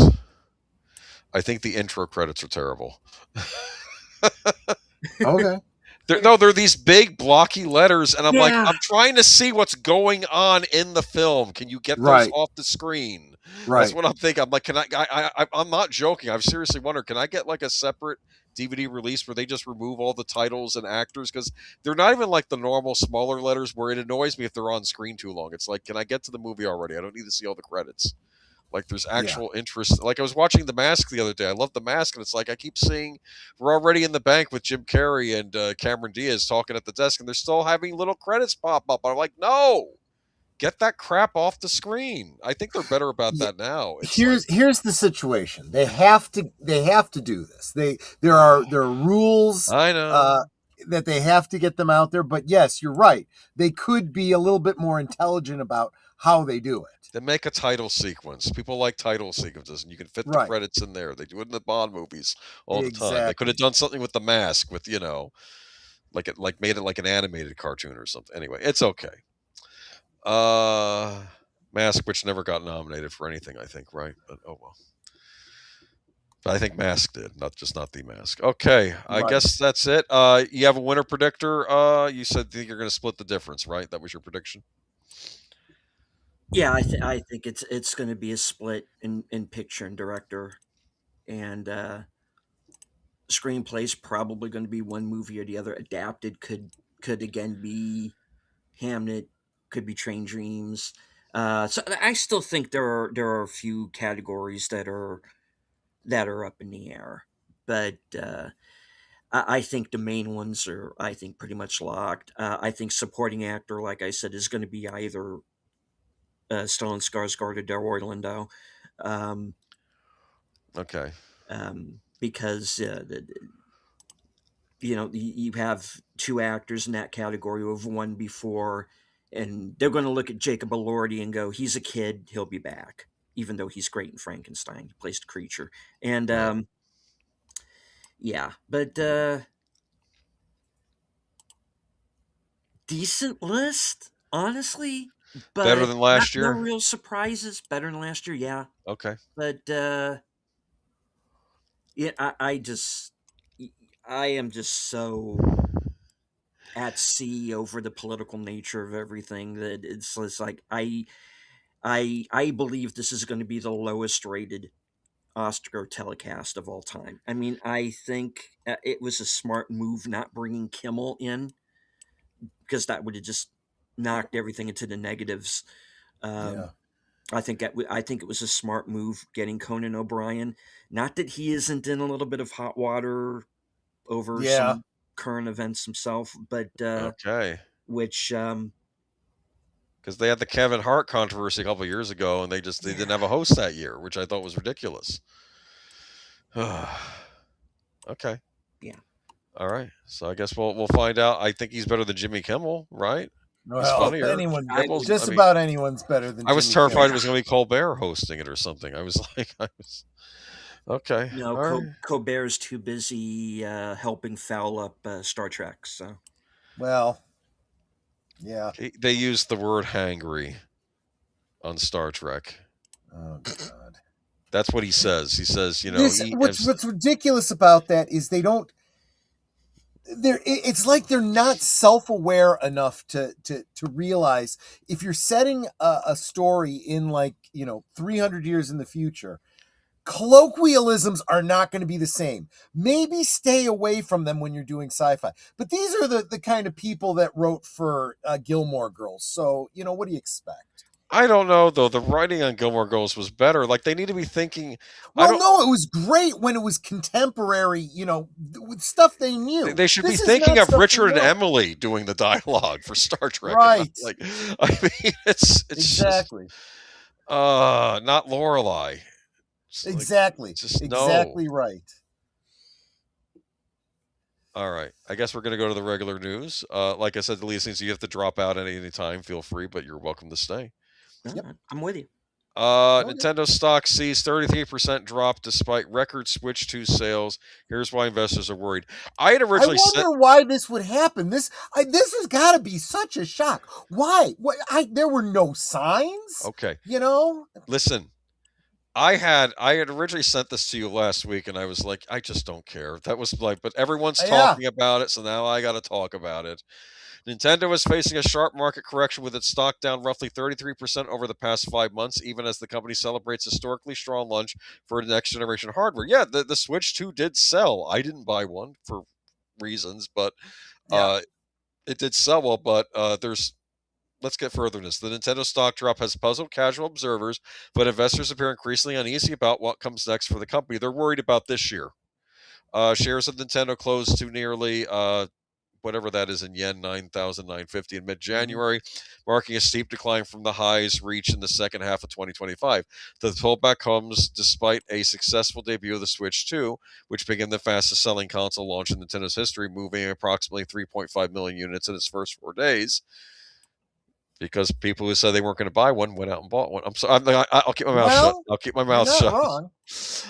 I think the intro credits are terrible. Okay. They're these big blocky letters, and I'm like, I'm trying to see what's going on in the film. Can you get those off the screen? Right. That's what I'm thinking. I'm like, can I'm not joking. I've seriously wondered, can I get like a separate DVD release where they just remove all the titles and actors, because they're not even like the normal smaller letters where it annoys me if they're on screen too long. It's like, can I get to the movie already? I don't need to see all the credits. Like, there's actual interest. Like, I was watching The Mask the other day. I love The Mask, and it's like I keep seeing we're already in the bank with Jim Carrey and Cameron Diaz talking at the desk, and they're still having little credits pop up. I'm like, no, get that crap off the screen. I think they're better about that now. Here's the situation. They have to do this. There are rules. I know. That they have to get them out there. But yes, you're right. They could be a little bit more intelligent about how they do it. They make a title sequence. People like title sequences, and you can fit the credits in there. They do it in the Bond movies all the time. They could have done something with The Mask, with like made it like an animated cartoon or something. Anyway, it's okay. Mask, which never got nominated for anything, I think, right? But oh well. But I think Mask did, not The Mask. Okay, I guess that's it. You have a winner predictor. You said that you're going to split the difference, right? That was your prediction. Yeah, I think it's going to be a split in picture and director, and screenplay's probably going to be one movie or the other. Adapted could again be Hamnet, could be Train Dreams. So I still think there are a few categories that are up in the air, but I think the main ones are, I think, pretty much locked. I think supporting actor, like I said, is going to be either Stellan Skarsgård or Delroy Lindo. Okay. Because you have two actors in that category who have won before, and they're going to look at Jacob Elordi and go, he's a kid, he'll be back, even though he's great in Frankenstein. He plays the creature. And but decent list, honestly. But better than last year? No real surprises. Better than last year, yeah. Okay. But I am just so at sea over the political nature of everything that it's like I believe this is going to be the lowest rated Oscar telecast of all time. I mean, I think it was a smart move not bringing Kimmel in, because that would have just knocked everything into the negatives. Yeah. I think it was a smart move getting Conan O'Brien. Not that he isn't in a little bit of hot water over Yeah. some current events himself, but Okay. which Because they had the Kevin Hart controversy a couple of years ago, and they didn't have a host that year, which I thought was ridiculous. Okay. Yeah. All right. So I guess we'll find out. I think he's better than Jimmy Kimmel, right? He's Well, funnier. anyone, Kimmel's- just I mean, about anyone's better than. I was Jimmy terrified Kimmel. it was going to be Colbert hosting it or something. I was like, okay. No, all right. Colbert's too busy helping foul up Star Trek. So, Well, yeah. They used the word hangry on Star Trek. Oh God. That's what he says. He says, What's ridiculous about that is they don't. It's like they're not self-aware enough to realize if you're setting a story in 300 years in the future, colloquialisms are not going to be the same. Maybe stay away from them when you're doing sci-fi. But these are the kind of people that wrote for Gilmore Girls. So, what do you expect? I don't know, though. The writing on Gilmore Girls was better. Like, they need to be thinking. Well, no, it was great when it was contemporary, with stuff they knew. They should be thinking of Richard and Emily doing the dialogue for Star Trek. Right. I mean, it's exactly. Just, not Lorelei. Exactly. Exactly right. All right. I guess we're going to go to the regular news. Like I said, the listeners, you have to drop out at any time. Feel free, but you're welcome to stay. Yep. I'm with you. Nintendo stock sees 33% drop despite record Switch 2 sales. Here's why investors are worried. I had originally wonder why this would happen. This has got to be such a shock. Why? There were no signs. Okay. Listen. I had originally sent this to you last week, and I was like, I just don't care. That was but everyone's talking about it, so now I got to talk about it. Nintendo is facing a sharp market correction with its stock down roughly 33% over the past 5 months, even as the company celebrates historically strong launch for next generation hardware. Yeah, the Switch 2 did sell. I didn't buy one for reasons, but it did sell well. But let's get further in this. The Nintendo stock drop has puzzled casual observers, but investors appear increasingly uneasy about what comes next for the company. They're worried about this year. Shares of Nintendo closed to nearly whatever that is in yen, 9,950 in mid-January, marking a steep decline from the highs reached in the second half of 2025. The pullback comes despite a successful debut of the Switch 2, which began the fastest-selling console launch in Nintendo's history, moving approximately 3.5 million units in its first 4 days. Because people who said they weren't going to buy one went out and bought one. I'm sorry. I'll keep my mouth shut. I'll keep my mouth shut. Wrong.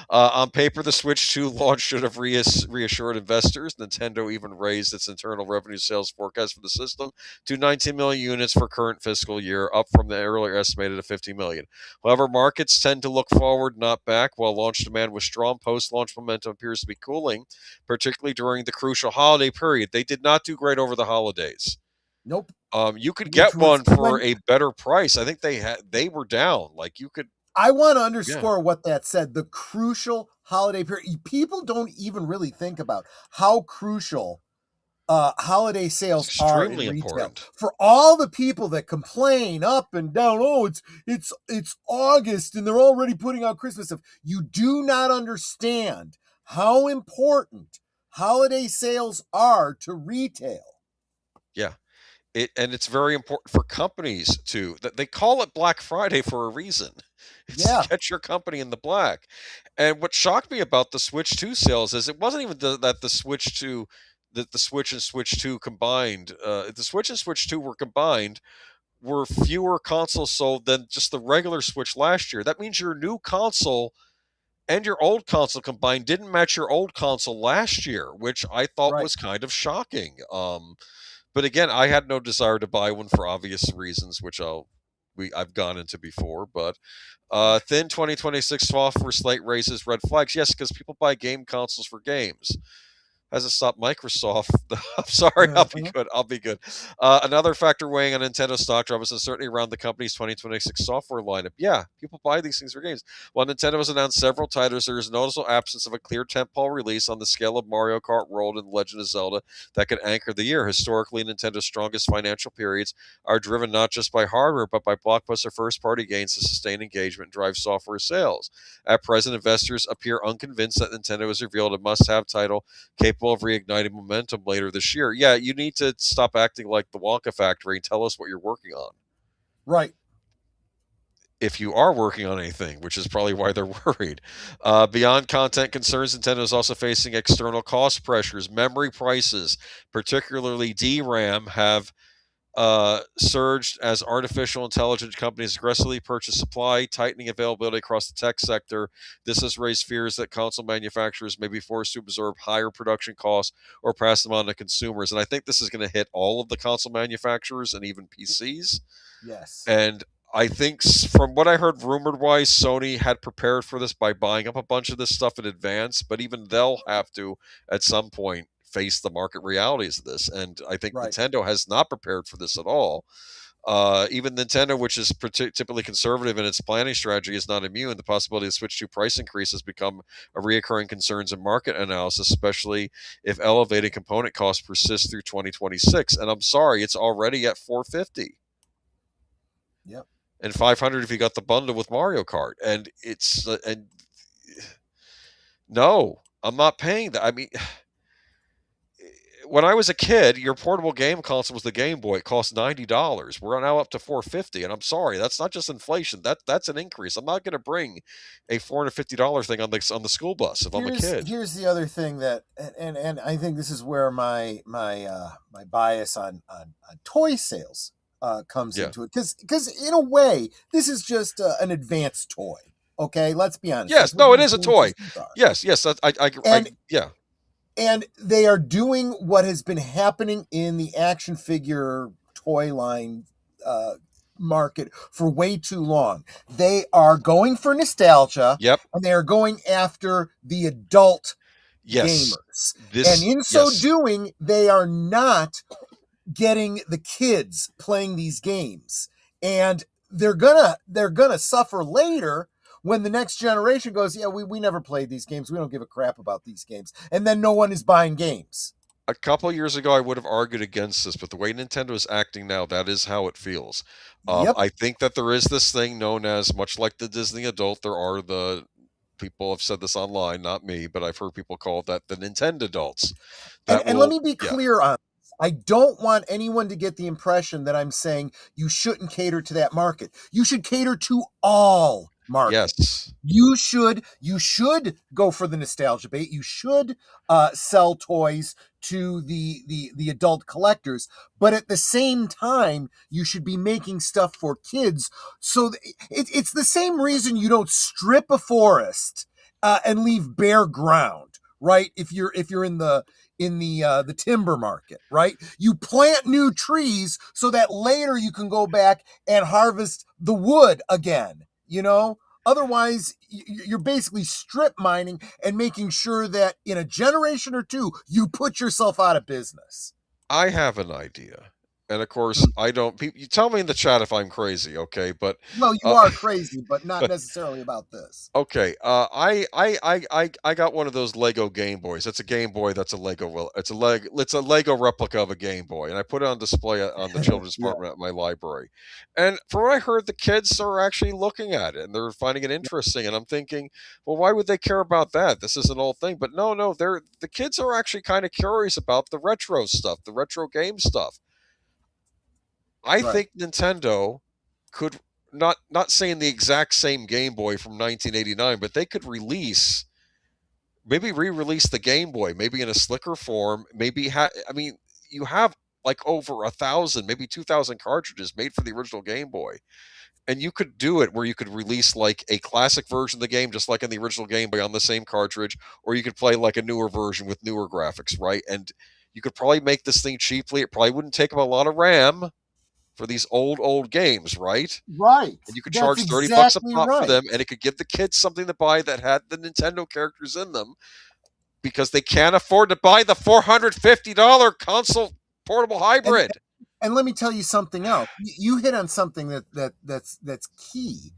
On paper, the Switch 2 launch should have reassured investors. Nintendo even raised its internal revenue sales forecast for the system to 19 million units for current fiscal year, up from the earlier estimated of 50 million. However, markets tend to look forward, not back. While launch demand was strong, post-launch momentum appears to be cooling, particularly during the crucial holiday period. They did not do great over the holidays. Nope. You could get one for a better price. I think they were down. Like you could. I want to underscore what that said. The crucial holiday period. People don't even really think about how crucial holiday sales are in retail. Important. For all the people that complain up and down, it's August and they're already putting out Christmas stuff. You do not understand how important holiday sales are to retail. Yeah. And it's very important for companies too. That they call it Black Friday for a reason. It's to get your company in the black. And what shocked me about the Switch 2 sales is it wasn't even that the Switch 2, that the Switch and Switch 2 combined. The Switch and Switch 2 were fewer consoles sold than just the regular Switch last year. That means your new console and your old console combined didn't match your old console last year, which I thought was kind of shocking. But again, I had no desire to buy one for obvious reasons, which I've gone into before. But thin 2026 software slate raises red flags. Yes, because people buy game consoles for games. Hasn't stopped Microsoft. I'm sorry, I'll be good. I'll be good. Another factor weighing on Nintendo stock drop is uncertainty around the company's 2026 software lineup. Yeah, people buy these things for games. While Nintendo has announced several titles, there is a noticeable absence of a clear tentpole release on the scale of Mario Kart World and Legend of Zelda that could anchor the year. Historically, Nintendo's strongest financial periods are driven not just by hardware, but by blockbuster first-party gains to sustain engagement and drive software sales. At present, investors appear unconvinced that Nintendo has revealed a must-have title capable of reigniting momentum later this year. Yeah, you need to stop acting like the Wonka factory and tell us what you're working on. Right. If you are working on anything, which is probably why they're worried. Beyond content concerns, Nintendo is also facing external cost pressures. Memory prices, particularly DRAM, have surged as artificial intelligence companies aggressively purchase supply, tightening availability across the tech sector. This has raised fears that console manufacturers may be forced to absorb higher production costs or pass them on to consumers. And I think this is going to hit all of the console manufacturers and even PCs. Yes. And I think from what I heard rumored wise, Sony had prepared for this by buying up a bunch of this stuff in advance, but even they'll have to at some point face the market realities of this. And I think Nintendo has not prepared for this at all. Even Nintendo, which is typically conservative in its planning strategy, is not immune. The possibility of Switch 2 price increase has become a reoccurring concern in market analysis, especially if elevated component costs persist through 2026. And I'm sorry, it's already at $450. Yep. And $500 if you got the bundle with Mario Kart. And it's no, I'm not paying that. I mean, when I was a kid, your portable game console was the Game Boy. It cost $90. We're now up to $450, and I'm sorry, that's not just inflation. That's an increase. I'm not going to bring a $450 thing on the school bus if I'm a kid. Here's the other thing that, and I think this is where my bias on toy sales comes into it, because in a way this is just an advanced toy. Okay, let's be honest. Yes, no, it is a toy. Yes, yeah. And they are doing what has been happening in the action figure toy line market for way too long. They are going for nostalgia. Yep. And they are going after the adult gamers. And in so doing, they are not getting the kids playing these games. And they're gonna suffer later when the next generation goes, yeah, we never played these games. We don't give a crap about these games. And then no one is buying games. A couple of years ago, I would have argued against this, but the way Nintendo is acting now, that is how it feels. I think that there is this thing known as, much like the Disney adult, there are the people have said this online, not me, but I've heard people call that the Nintendo adults. And let me be clear on this. I don't want anyone to get the impression that I'm saying you shouldn't cater to that market. You should cater to all market. Yes. You should go for the nostalgia bait. You should sell toys to the adult collectors, but at the same time, you should be making stuff for kids. So it's the same reason you don't strip a forest and leave bare ground, right? If you're in the timber market, right? You plant new trees so that later you can go back and harvest the wood again. Otherwise, you're basically strip mining and making sure that in a generation or two, you put yourself out of business. I have an idea. And of course, I don't. You tell me in the chat if I'm crazy, okay? But well, you are crazy, but not necessarily about this. Okay, I got one of those Lego Game Boys. It's a Game Boy that's a Lego. It's a Lego replica of a Game Boy, and I put it on display on the children's department at my library. And from what I heard, the kids are actually looking at it and they're finding it interesting. And I'm thinking, well, why would they care about that? This is an old thing. But no, the kids are actually kind of curious about the retro stuff, the retro game stuff. I think Nintendo could not saying the exact same Game Boy from 1989, but they could re-release the Game Boy, maybe in a slicker form. Maybe you have like over 1,000, maybe 2,000 cartridges made for the original Game Boy, and you could do it where you could release like a classic version of the game, just like in the original Game Boy on the same cartridge, or you could play like a newer version with newer graphics, right? And you could probably make this thing cheaply. It probably wouldn't take up a lot of RAM for these old games, right? Right. And you could charge $30 a pop for them, and it could give the kids something to buy that had the Nintendo characters in them. because they can't afford to buy the $450 console portable hybrid. And let me tell you something else. You hit on something that's key.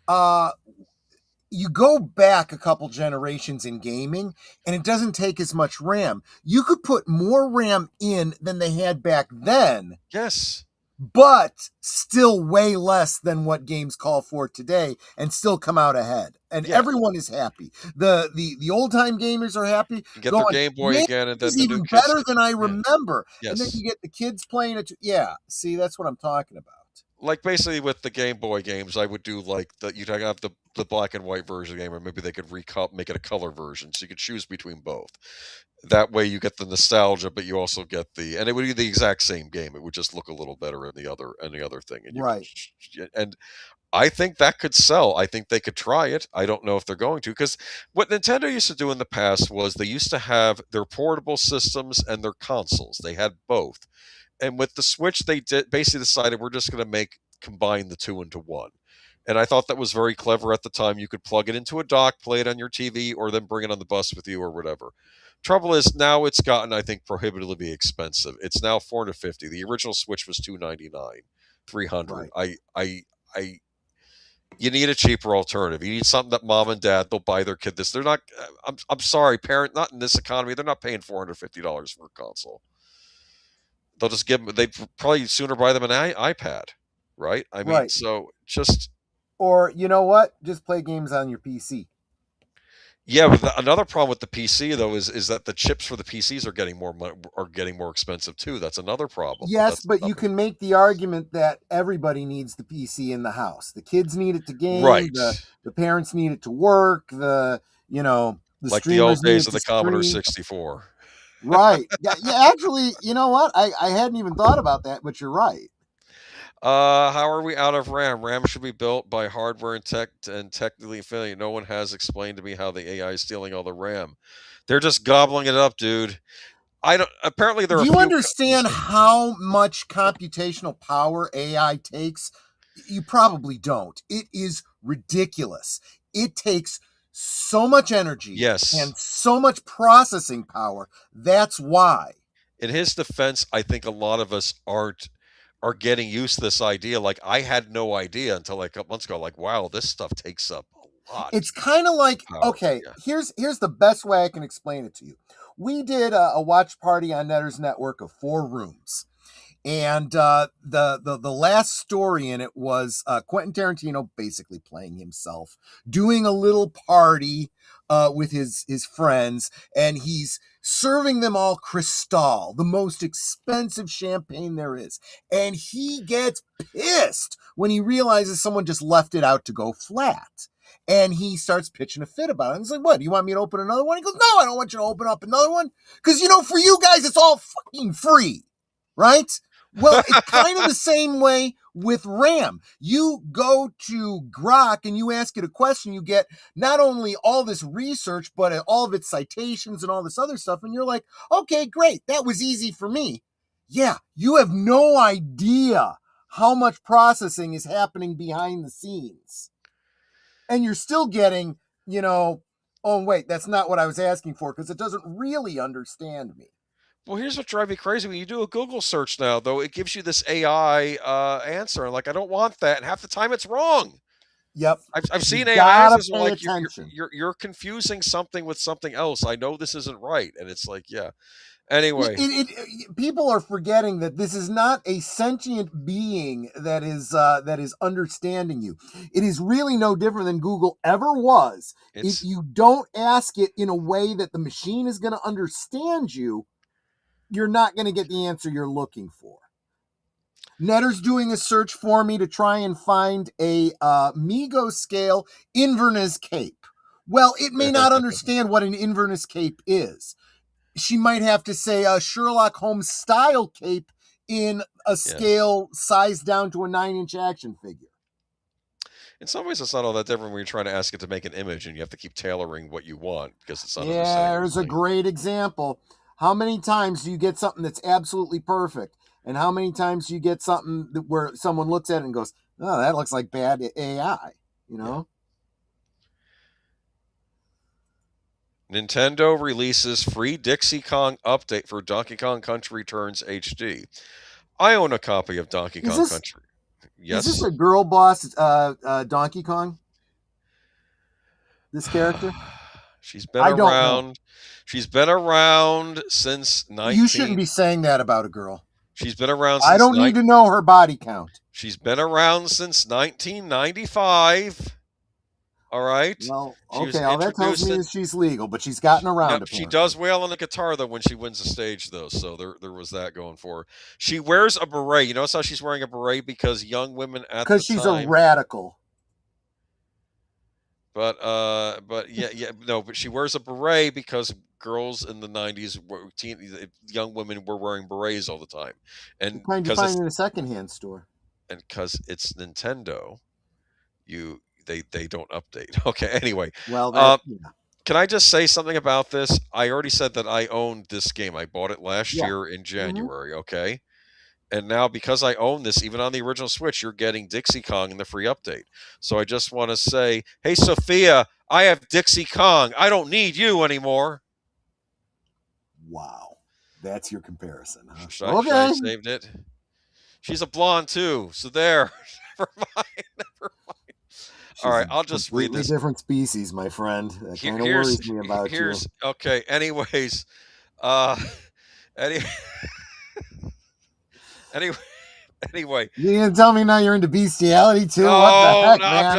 You go back a couple generations in gaming, and it doesn't take as much RAM. You could put more RAM in than they had back then. Yes. But still way less than what games call for today, and still come out ahead. And everyone is happy. The old time gamers are happy. You get their Game Boy again, and then it's the even new kids. better than I remember. Yes. And then you get the kids playing it. Yeah, see, that's what I'm talking about. Like basically with the Game Boy games, I would do like you'd have the black and white version of the game, or maybe they could make it a color version, so you could choose between both. That way you get the nostalgia, but you also get and it would be the exact same game. It would just look a little better in the other thing. And right. And I think that could sell. I think they could try it. I don't know if they're going to, because what Nintendo used to do in the past was they used to have their portable systems and their consoles. They had both. And with the Switch, they basically decided we're just going to combine the two into one. And I thought that was very clever at the time. You could plug it into a dock, play it on your TV, or then bring it on the bus with you or whatever. Trouble is, now it's gotten, I think, prohibitively expensive. It's now $450. The original Switch was $299, $300. Right. You need a cheaper alternative. You need something that mom and dad, they'll buy their kid this. They're not. I'm sorry, parent. Not in this economy. They're not paying $450 for a console. They'll just give them. They'd probably sooner buy them an iPad, right? I mean, so just. Or you know what? Just play games on your PC. Yeah, but another problem with the PC though is that the chips for the PCs are getting more expensive too. That's another problem. Yes, but you can make the argument that everybody needs the PC in the house. The kids need it to game. Right. The parents need it to work. The like the old days of the Commodore 64. Right. Yeah. Actually, you know what? I hadn't even thought about that, but you're right. How are we out of RAM? RAM should be built by hardware and technically failing. No one has explained to me how the AI is stealing all the RAM. They're just gobbling it up, dude. Apparently there are. Do you understand how much computational power AI takes? You probably don't. It is ridiculous. It takes so much energy, yes, and so much processing power. That's why. In his defense, I think a lot of us are getting used to this idea. Like, I had no idea until like a couple months ago. Like, wow, this stuff takes up a lot. It's kind of like, okay, here's the best way I can explain it to you. We did a watch party on Netter's Network of 4 rooms. And the last story in it was Quentin Tarantino basically playing himself, doing a little party with his friends, and he's serving them all Cristal, the most expensive champagne there is. And he gets pissed when he realizes someone just left it out to go flat. And he starts pitching a fit about it. And he's like, what, do you want me to open another one? He goes, no, I don't want you to open up another one. Because, for you guys, it's all fucking free, right? Well, it's kind of the same way with RAM. You go to Grok and you ask it a question, you get not only all this research, but all of its citations and all this other stuff. And you're like, okay, great. That was easy for me. Yeah, you have no idea how much processing is happening behind the scenes. And you're still getting, oh, wait, that's not what I was asking for, because it doesn't really understand me. Well, here's what drives me crazy. When you do a Google search now, though, it gives you this AI answer. And, like, I don't want that. And half the time it's wrong. Yep. I've seen AI answers where, like, you're confusing something with something else. I know this isn't right. And it's like, yeah. Anyway. People are forgetting that this is not a sentient being that is understanding you. It is really no different than Google ever was. If you don't ask it in a way that the machine is going to understand you, you're not going to get the answer you're looking for. Netter's doing a search for me to try and find a Migo scale Inverness Cape. Well, it may not understand what an Inverness Cape is. She might have to say a Sherlock Holmes style cape in a scale sized down to a 9-inch action figure. In some ways, it's not all that different when you're trying to ask it to make an image and you have to keep tailoring what you want because it's not understanding. There's a great example. How many times do you get something that's absolutely perfect? And how many times do you get something where someone looks at it and goes, oh, that looks like bad AI, Yeah. Nintendo releases free Dixie Kong update for Donkey Kong Country Returns HD. I own a copy of Donkey Kong Country. Yes. Is this a girl boss Donkey Kong? This character? She's been around. She's been around since 19. You shouldn't be saying that about a girl. She's been around since I don't need to know her body count. She's been around since 1995. All right. Well, okay. All that tells me is she's legal, but she's gotten around. Yep, she does wail on the guitar though when she wins the stage though, so there was that going for her. She wears a beret. You notice how she's wearing a beret because young women at the time. Because she's a radical. But she wears a beret because girls in the 90s, young women were wearing berets all the time, and you find it in a secondhand store. And because it's Nintendo, they don't update. Okay, anyway. Well, can I just say something about this? I already said that I owned this game. I bought it last year in January, okay? And now because I own this, even on the original Switch, you're getting Dixie Kong in the free update. So I just want to say, hey, Sophia, I have Dixie Kong. I don't need you anymore. Wow. That's your comparison, huh? Should I saved it? She's a blonde, too. So there. Never mind. All right, I'll just read this. Different species, my friend. That kind of worries me about you. Okay, anyways. Anyway. You gonna tell me now you're into bestiality too? What the heck, man?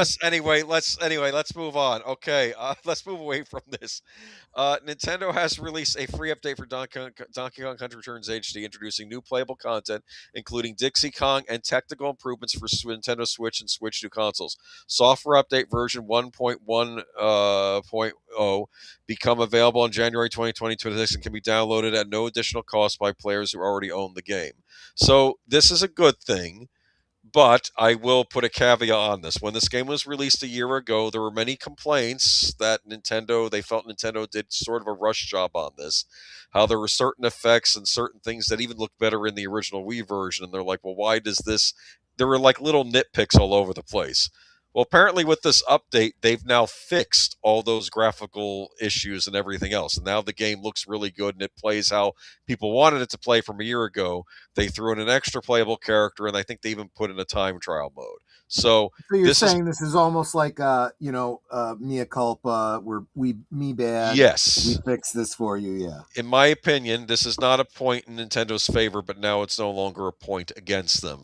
Let's move on. Okay, let's move away from this. Nintendo has released a free update for Donkey Kong Country Returns HD, introducing new playable content, including Dixie Kong and technical improvements for Nintendo Switch and Switch 2 consoles. Software update version 1.1.0 become available on January 2026 and can be downloaded at no additional cost by players who already own the game. So this is a good thing. But I will put a caveat on this. When this game was released a year ago, there were many complaints that they felt Nintendo did sort of a rush job on this. How there were certain effects and certain things that even looked better in the original Wii version. And they're like, well, why does this? There were like little nitpicks all over the place. Well, apparently with this update, they've now fixed all those graphical issues and everything else. And now the game looks really good and it plays how people wanted it to play from a year ago. They threw in an extra playable character and I think they even put in a time trial mode. So you're saying this is almost like mea culpa, me bad. Yes. We fixed this for you, yeah. In my opinion, this is not a point in Nintendo's favor, but now it's no longer a point against them.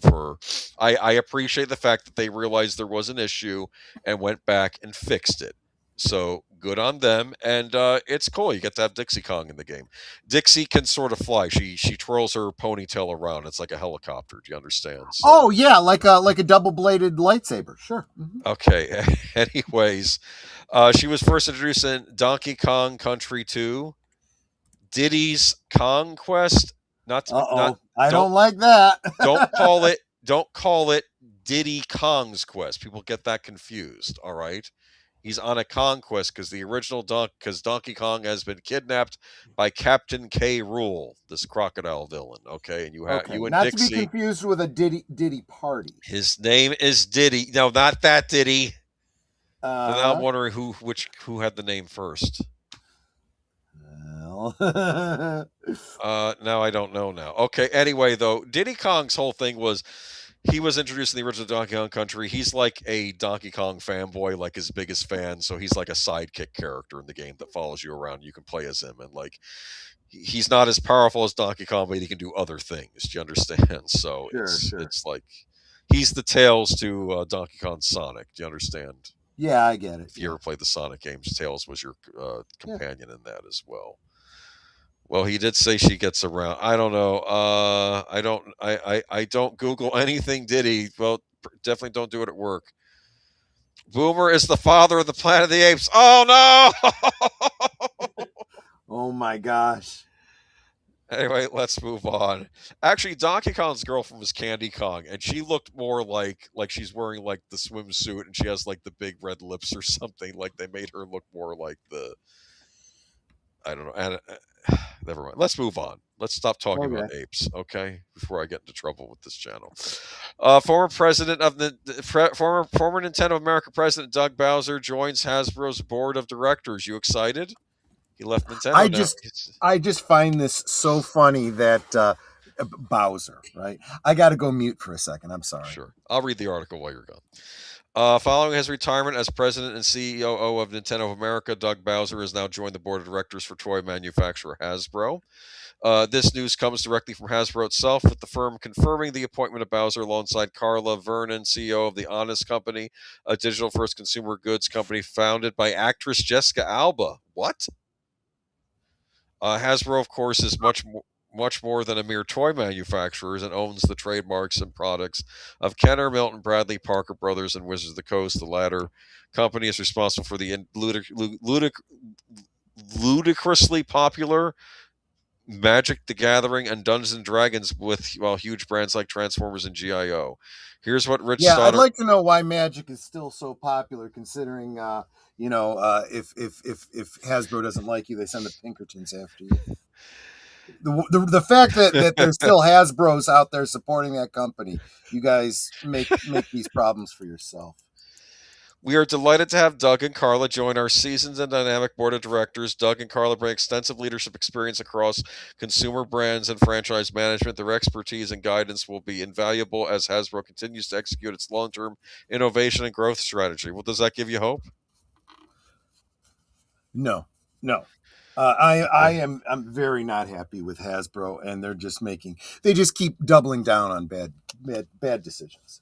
I appreciate the fact that they realized there was an issue and went back and fixed it. So good on them, and it's cool. You get to have Dixie Kong in the game. Dixie can sort of fly. She twirls her ponytail around. It's like a helicopter. Do you understand? So, oh yeah, like a double-bladed lightsaber. Sure. Mm-hmm. Okay. Anyways, she was first introduced in Donkey Kong Country 2, Diddy's Kong Quest. I don't like that. Don't call it Diddy Kong's Quest. People get that confused. All right. He's on a conquest because the original Donkey Kong has been kidnapped by Captain K. Rool, this crocodile villain. Okay, and you and not Dixie, to be confused with a Diddy party. His name is Diddy. No, not that Diddy. And now I'm wondering who had the name first. Well, now I don't know now. Okay, anyway, though, Diddy Kong's whole thing was. He was introduced in the original Donkey Kong Country. He's like a Donkey Kong fanboy, like his biggest fan. So he's like a sidekick character in the game that follows you around. You can play as him. And like, he's not as powerful as Donkey Kong, but he can do other things. Do you understand? So it's like, he's the Tails to Donkey Kong Sonic. Do you understand? Yeah, I get it. If you ever played the Sonic games, Tails was your companion in that as well. Well, he did say she gets around. I don't know. I don't Google anything, Diddy. Well, definitely don't do it at work. Boomer is the father of the Planet of the Apes. Oh, no! Oh, my gosh. Anyway, let's move on. Actually, Donkey Kong's girlfriend was Candy Kong, and she looked more like she's wearing, like, the swimsuit, and she has, like, the big red lips or something. Like, they made her look more like the... I don't know. And never mind. Let's move on. Let's stop talking about apes, okay? Before I get into trouble with this channel. Former Nintendo of America president Doug Bowser joins Hasbro's board of directors. You excited? He left Nintendo. I just find this so funny that Bowser, right? I got to go mute for a second. I'm sorry. Sure. I'll read the article while you're gone. Following his retirement as president and CEO of Nintendo of America, Doug Bowser has now joined the board of directors for toy manufacturer Hasbro. This news comes directly from Hasbro itself, with the firm confirming the appointment of Bowser alongside Carla Vernon, CEO of The Honest Company, a digital-first consumer goods company founded by actress Jessica Alba. What? Hasbro, of course, is much more than a mere toy manufacturer, and owns the trademarks and products of Kenner, Milton, Bradley, Parker Brothers, and Wizards of the Coast. The latter company is responsible for the ludicrously popular Magic the Gathering and Dungeons and Dragons with huge brands like Transformers and GIO. Here's what Rich Yeah, Stoddard... I'd like to know why Magic is still so popular, considering if Hasbro doesn't like you, they send the Pinkertons after you. The fact that there's still Hasbros out there supporting that company, you guys make these problems for yourself. We are delighted to have Doug and Carla join our seasoned and dynamic board of directors. Doug and Carla bring extensive leadership experience across consumer brands and franchise management. Their expertise and guidance will be invaluable as Hasbro continues to execute its long-term innovation and growth strategy. Well, does that give you hope? No. I'm very not happy with Hasbro, and they just keep doubling down on bad decisions.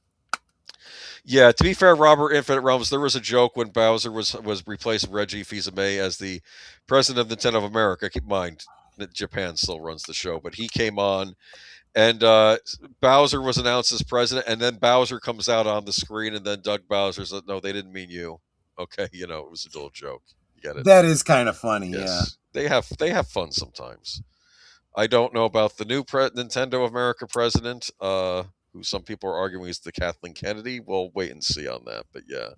Yeah, to be fair, Robert Infinite Realms, there was a joke when Bowser was replacing Reggie Fils-Aimé as the president of Nintendo of America. Keep in mind that Japan still runs the show, but he came on, and Bowser was announced as president, and then Bowser comes out on the screen, and then Doug Bowser said, "No, they didn't mean you." Okay, it was a little joke. You get it? That is kind of funny. Yes. Yeah, they have fun sometimes. I don't know about the new Nintendo of America president, who some people are arguing is the Kathleen Kennedy. We'll wait and see on that. But yeah,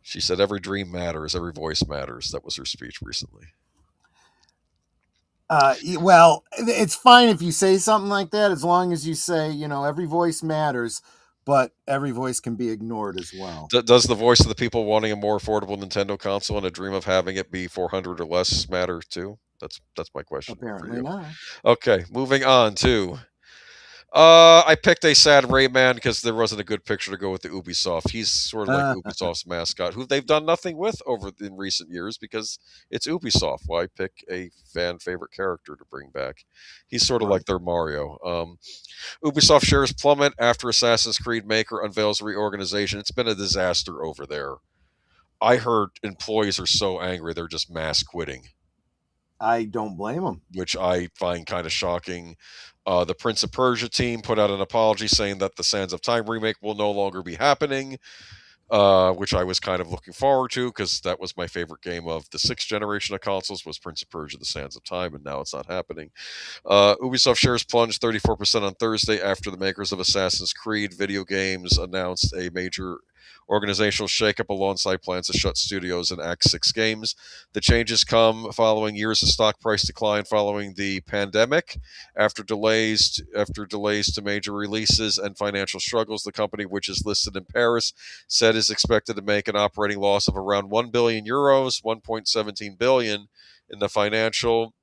she said every dream matters, every voice matters. That was her speech recently. Well, it's fine if you say something like that, as long as you say, every voice matters, but every voice can be ignored as well. Does the voice of the people wanting a more affordable Nintendo console and a dream of having it be $400 or less matter too? That's my question. Apparently not. Okay, moving on to... I picked a sad Rayman because there wasn't a good picture to go with the Ubisoft. He's sort of like Ubisoft's mascot, who they've done nothing with in recent years because it's Ubisoft. Why pick a fan favorite character to bring back? He's sort of like their Mario. Ubisoft shares plummet after Assassin's Creed maker unveils reorganization. It's been a disaster over there. I heard employees are so angry they're just mass quitting. I don't blame them. Which I find kind of shocking. The Prince of Persia team put out an apology saying that the Sands of Time remake will no longer be happening, which I was kind of looking forward to because that was my favorite game of the 6th generation of consoles was Prince of Persia, The Sands of Time, and now it's not happening. Ubisoft shares plunged 34% on Thursday after the makers of Assassin's Creed video games announced a major organizational shakeup alongside plans to shut studios and Act 6 games. The changes come following years of stock price decline following the pandemic. After delays to major releases and financial struggles, the company, which is listed in Paris, said is expected to make an operating loss of around 1 billion euros, 1.17 billion in the financial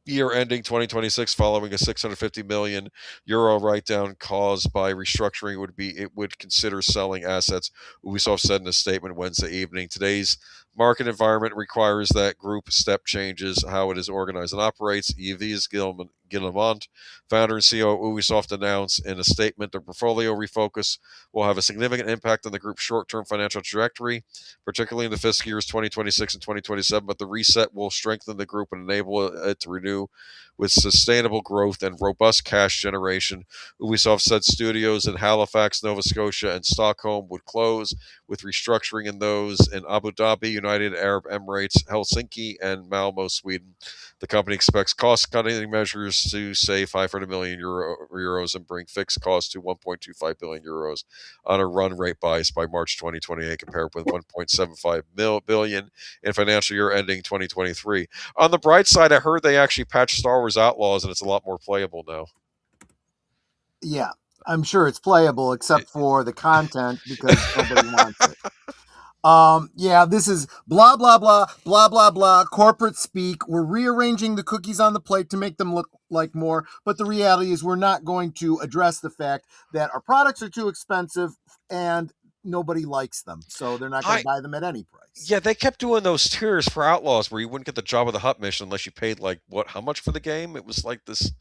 year ending 2026, following a 650 million euro write-down caused by restructuring. It would consider selling assets, Ubisoft said in a statement Wednesday evening. Today's market environment requires that group step changes how it is organized and operates. Yves Guillemot, founder and CEO of Ubisoft, announced in a statement the portfolio refocus will have a significant impact on the group's short-term financial trajectory, particularly in the fiscal years 2026 and 2027, but the reset will strengthen the group and enable it to renew with sustainable growth and robust cash generation. Ubisoft said studios in Halifax, Nova Scotia, and Stockholm would close, with restructuring in those in Abu Dhabi, United Arab Emirates, Helsinki, and Malmo, Sweden. The company expects cost-cutting measures to save 500 million euros and bring fixed costs to 1.25 billion euros on a run rate by March 2028, compared with 1.75 billion in financial year ending 2023. On the bright side, I heard they actually patched Star Wars Outlaws, and it's a lot more playable now. Yeah, I'm sure it's playable, except for the content, because nobody wants it. Yeah, this is blah, blah, blah, blah, blah, blah, corporate speak. We're rearranging the cookies on the plate to make them look like more. But the reality is we're not going to address the fact that our products are too expensive and nobody likes them. So they're not going to buy them at any price. Yeah, they kept doing those tiers for Outlaws where you wouldn't get the Job of the Hutt mission unless you paid like how much for the game? It was like this.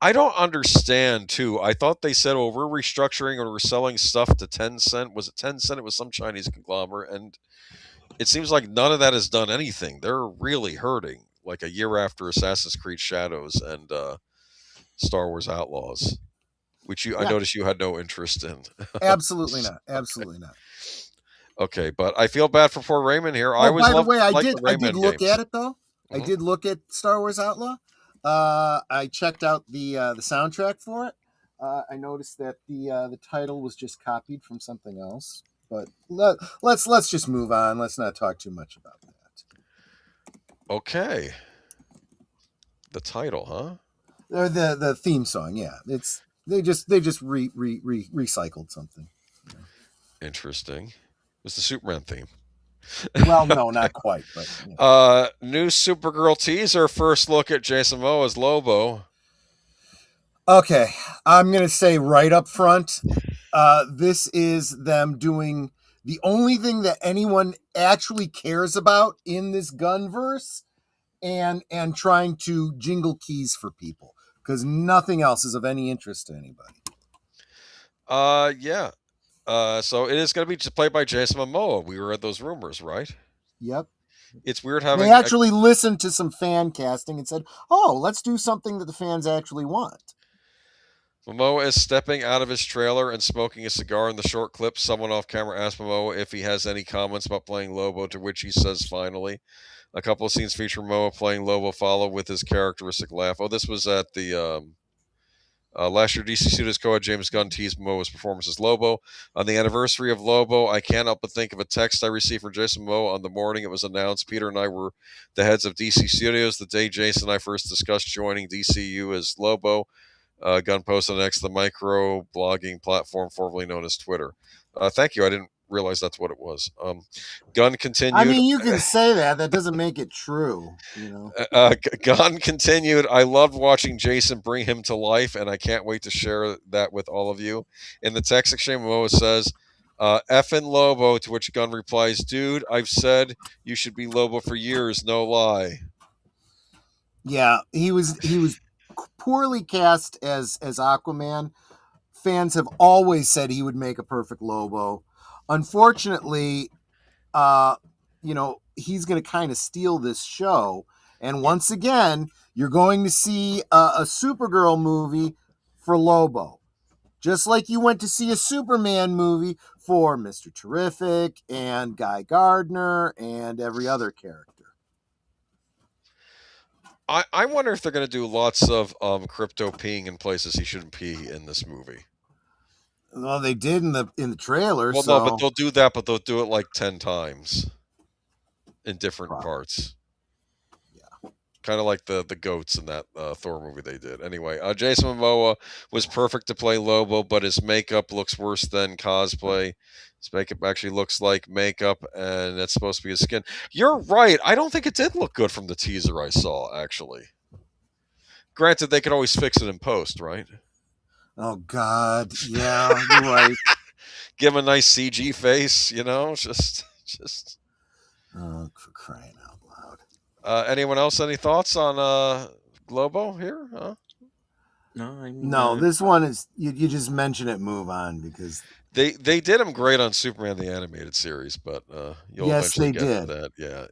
I don't understand too. I thought they said, "Oh, we're restructuring or we're selling stuff to Tencent." Was it Tencent? It was some Chinese conglomerate, and it seems like none of that has done anything. They're really hurting. Like a year after Assassin's Creed Shadows and Star Wars Outlaws, which I noticed you had no interest in. Absolutely not. Absolutely not. Okay, but I feel bad for poor Raymond here. Oh, I always by the way, I the did Rayman look games. at it though. I did look at Star Wars Outlaw. I checked out the soundtrack for it. I noticed that the title was just copied from something else. But let's just move on. Let's not talk too much about that. Okay. The title, huh? Or the theme song, yeah. They just recycled something. Interesting. It was the Superman theme. Well, no, not quite, but new Supergirl teaser. First look at Jason Momoa as Lobo. Okay, I'm gonna say right up front, this is them doing the only thing that anyone actually cares about in this Gunverse, and trying to jingle keys for people because nothing else is of any interest to anybody. Yeah. So it is going to be played by Jason Momoa. We read those rumors, right? Yep. It's weird having. They actually listened to some fan casting and said, "Oh, let's do something that the fans actually want." Momoa is stepping out of his trailer and smoking a cigar in the short clip. Someone off camera asked Momoa if he has any comments about playing Lobo, to which he says, "Finally." A couple of scenes feature Momoa playing Lobo follow with his characteristic laugh. Oh, this was at the last year. DC Studios co-head James Gunn teased Momoa's performance as Lobo. On the anniversary of Lobo, I can't help but think of a text I received from Jason Momoa on the morning it was announced. Peter and I were the heads of DC Studios the day Jason and I first discussed joining DCU as Lobo. Gunn posted on X, the micro blogging platform formerly known as Twitter. Thank you. I didn't realize that's what it was. Gunn continued. I mean, you can say that. That doesn't make it true. You know. Gunn continued. I loved watching Jason bring him to life, and I can't wait to share that with all of you. In the text exchange, Momoa says, "Effin' Lobo," to which Gunn replies, "Dude, I've said you should be Lobo for years. No lie." Yeah, he was poorly cast as Aquaman. Fans have always said he would make a perfect Lobo. Unfortunately, he's going to kind of steal this show. And once again, you're going to see a Supergirl movie for Lobo. Just like you went to see a Superman movie for Mr. Terrific and Guy Gardner and every other character. I wonder if they're going to do lots of crypto peeing in places he shouldn't pee in this movie. Well, they did in the trailer. Well, so... no, but they'll do that, but they'll do it like 10 times in different parts. Yeah, kind of like the goats in that Thor movie they did. Anyway, Jason Momoa was perfect to play Lobo, but his makeup looks worse than cosplay. His makeup actually looks like makeup, and that's supposed to be his skin. You're right. I don't think it did look good from the teaser I saw, actually. Granted, they could always fix it in post, right? Oh, God. Yeah, you're right. Give him a nice CG face, just... Oh, for crying out loud. Anyone else, any thoughts on Lobo here? Huh? No, this one is... You just mention it, move on, because... They did him great on Superman the Animated Series, but you'll eventually get to that. Yeah,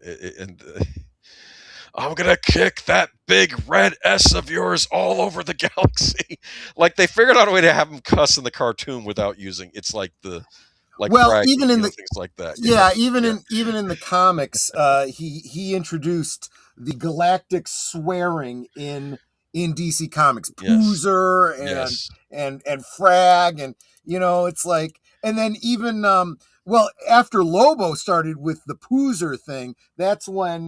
I'm gonna kick that big red S of yours all over the galaxy. Like they figured out a way to have him cuss in the cartoon without using. It's like bragging, even in the things like that. Yeah, even in the comics, he introduced the galactic swearing in DC Comics, Poozer and Frag, and it's like, and then even after Lobo started with the Poozer thing, that's when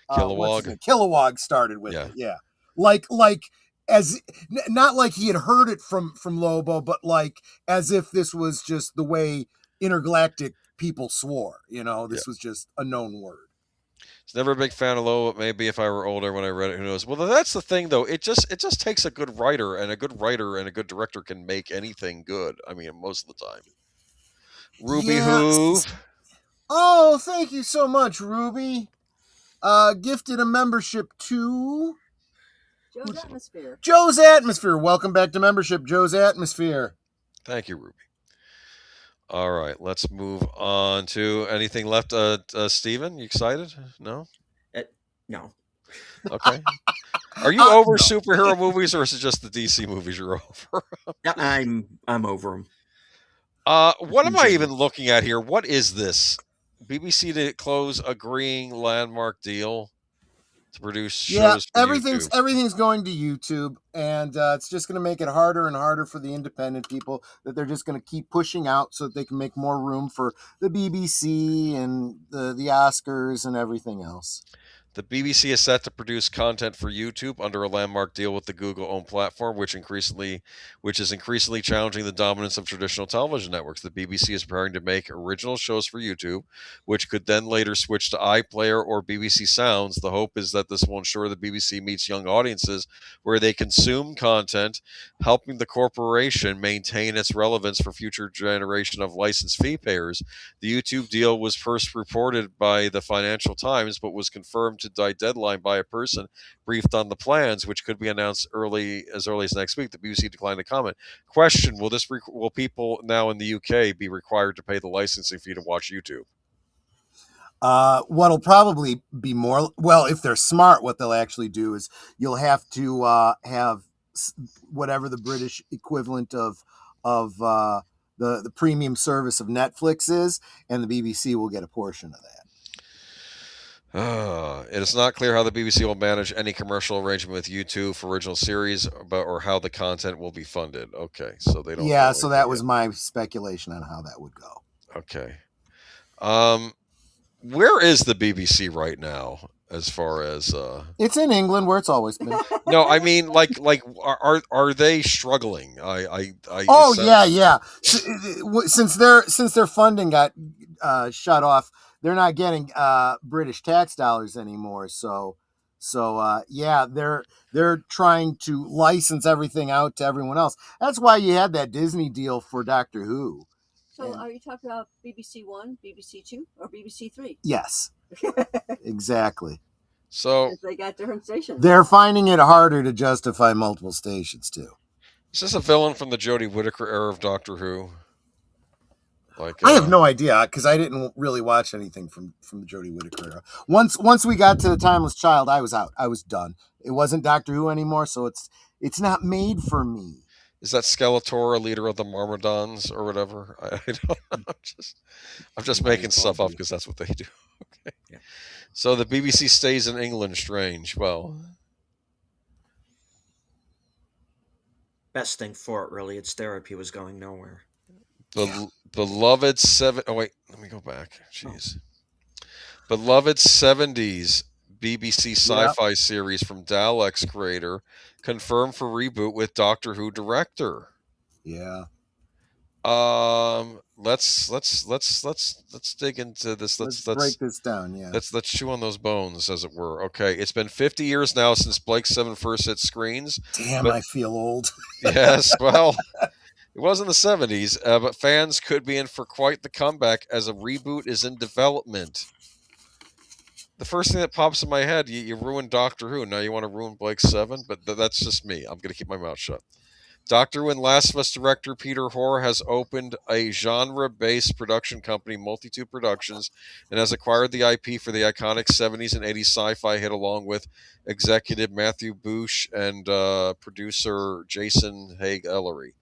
Kilowog started with it. Yeah, like not like he had heard it from Lobo, but like as if this was just the way intergalactic people swore. This was just a known word. It's never a big fan of Lobo, but maybe if I were older when I read it, who knows? Well, that's the thing, though. It just takes a good writer, and a good writer and a good director can make anything good. I mean, most of the time. Ruby Hoove. Oh, thank you so much, Ruby. Gifted a membership to Joe's Atmosphere. Joe's Atmosphere. Welcome back to membership, Joe's Atmosphere. Thank you, Ruby. All right, let's move on to anything left. Steven, you excited? No? No. Okay. Are you over superhero movies, or is it just the DC movies you're over? I'm over them. What am I even looking at here? What is this? BBC to close agreeing landmark deal to produce shows for YouTube. Everything's going to YouTube, and it's just going to make it harder and harder for the independent people that they're just going to keep pushing out so that they can make more room for the BBC and the Oscars and everything else. The BBC is set to produce content for YouTube under a landmark deal with the Google-owned platform, which is increasingly challenging the dominance of traditional television networks. The BBC is preparing to make original shows for YouTube, which could then later switch to iPlayer or BBC Sounds. The hope is that this will ensure the BBC meets young audiences where they consume content, helping the corporation maintain its relevance for future generation of license fee payers. The YouTube deal was first reported by the Financial Times, but was confirmed to die deadline by a person briefed on the plans, which could be announced early as next week. The BBC declined to comment. Question: will people now in the UK be required to pay the licensing fee to watch YouTube? What'll probably be more, well, if they're smart, what they'll actually do is you'll have to have whatever the British equivalent of the premium service of Netflix is, and the BBC will get a portion of that. It is not clear how the BBC will manage any commercial arrangement with YouTube for original series, or how the content will be funded. Okay, so they don't. Yeah, so that was my speculation on how that would go. Okay. Where is the BBC right now? As far as it's in England, where it's always been. No, I mean, like, are they struggling? Yeah. Since their funding got shut off, they're not getting British tax dollars anymore. So yeah, they're trying to license everything out to everyone else. That's why you had that Disney deal for Doctor Who. So are you talking about BBC One, BBC Two, or BBC Three? Yes, exactly. So they got different stations. They're finding it harder to justify multiple stations too. Is this a villain from the Jodie Whittaker era of Doctor Who? I have no idea, because I didn't really watch anything from the Jodie Whittaker era. Once we got to the Timeless Child, I was out. I was done. It wasn't Doctor Who anymore, so it's not made for me. Is that Skeletor a leader of the Myrmidons or whatever? I don't know. I'm just making stuff up because that's what they do. Okay. Yeah. So the BBC stays in England. Strange. Well, best thing for it, really. Its therapy was going nowhere. Beloved seven. Oh wait, let me go back. Jeez. Beloved 70s BBC sci-fi series from Dalek's creator confirmed for reboot with Doctor Who director. Yeah. Let's dig into this. Let's break this down. Yeah. Let's chew on those bones, as it were. Okay, it's been 50 years now since Blake 7 first hit screens. Damn, I feel old. Yes, well, it was in the 70s, but fans could be in for quite the comeback as a reboot is in development. The first thing that pops in my head, you ruined Doctor Who. Now you want to ruin Blake 7, but that's just me. I'm going to keep my mouth shut. Doctor Who and Last of Us director Peter Hoare has opened a genre-based production company, Multitude Productions, and has acquired the IP for the iconic 70s and 80s sci-fi hit, along with executive Matthew Bush and producer Jason Haig-Ellery.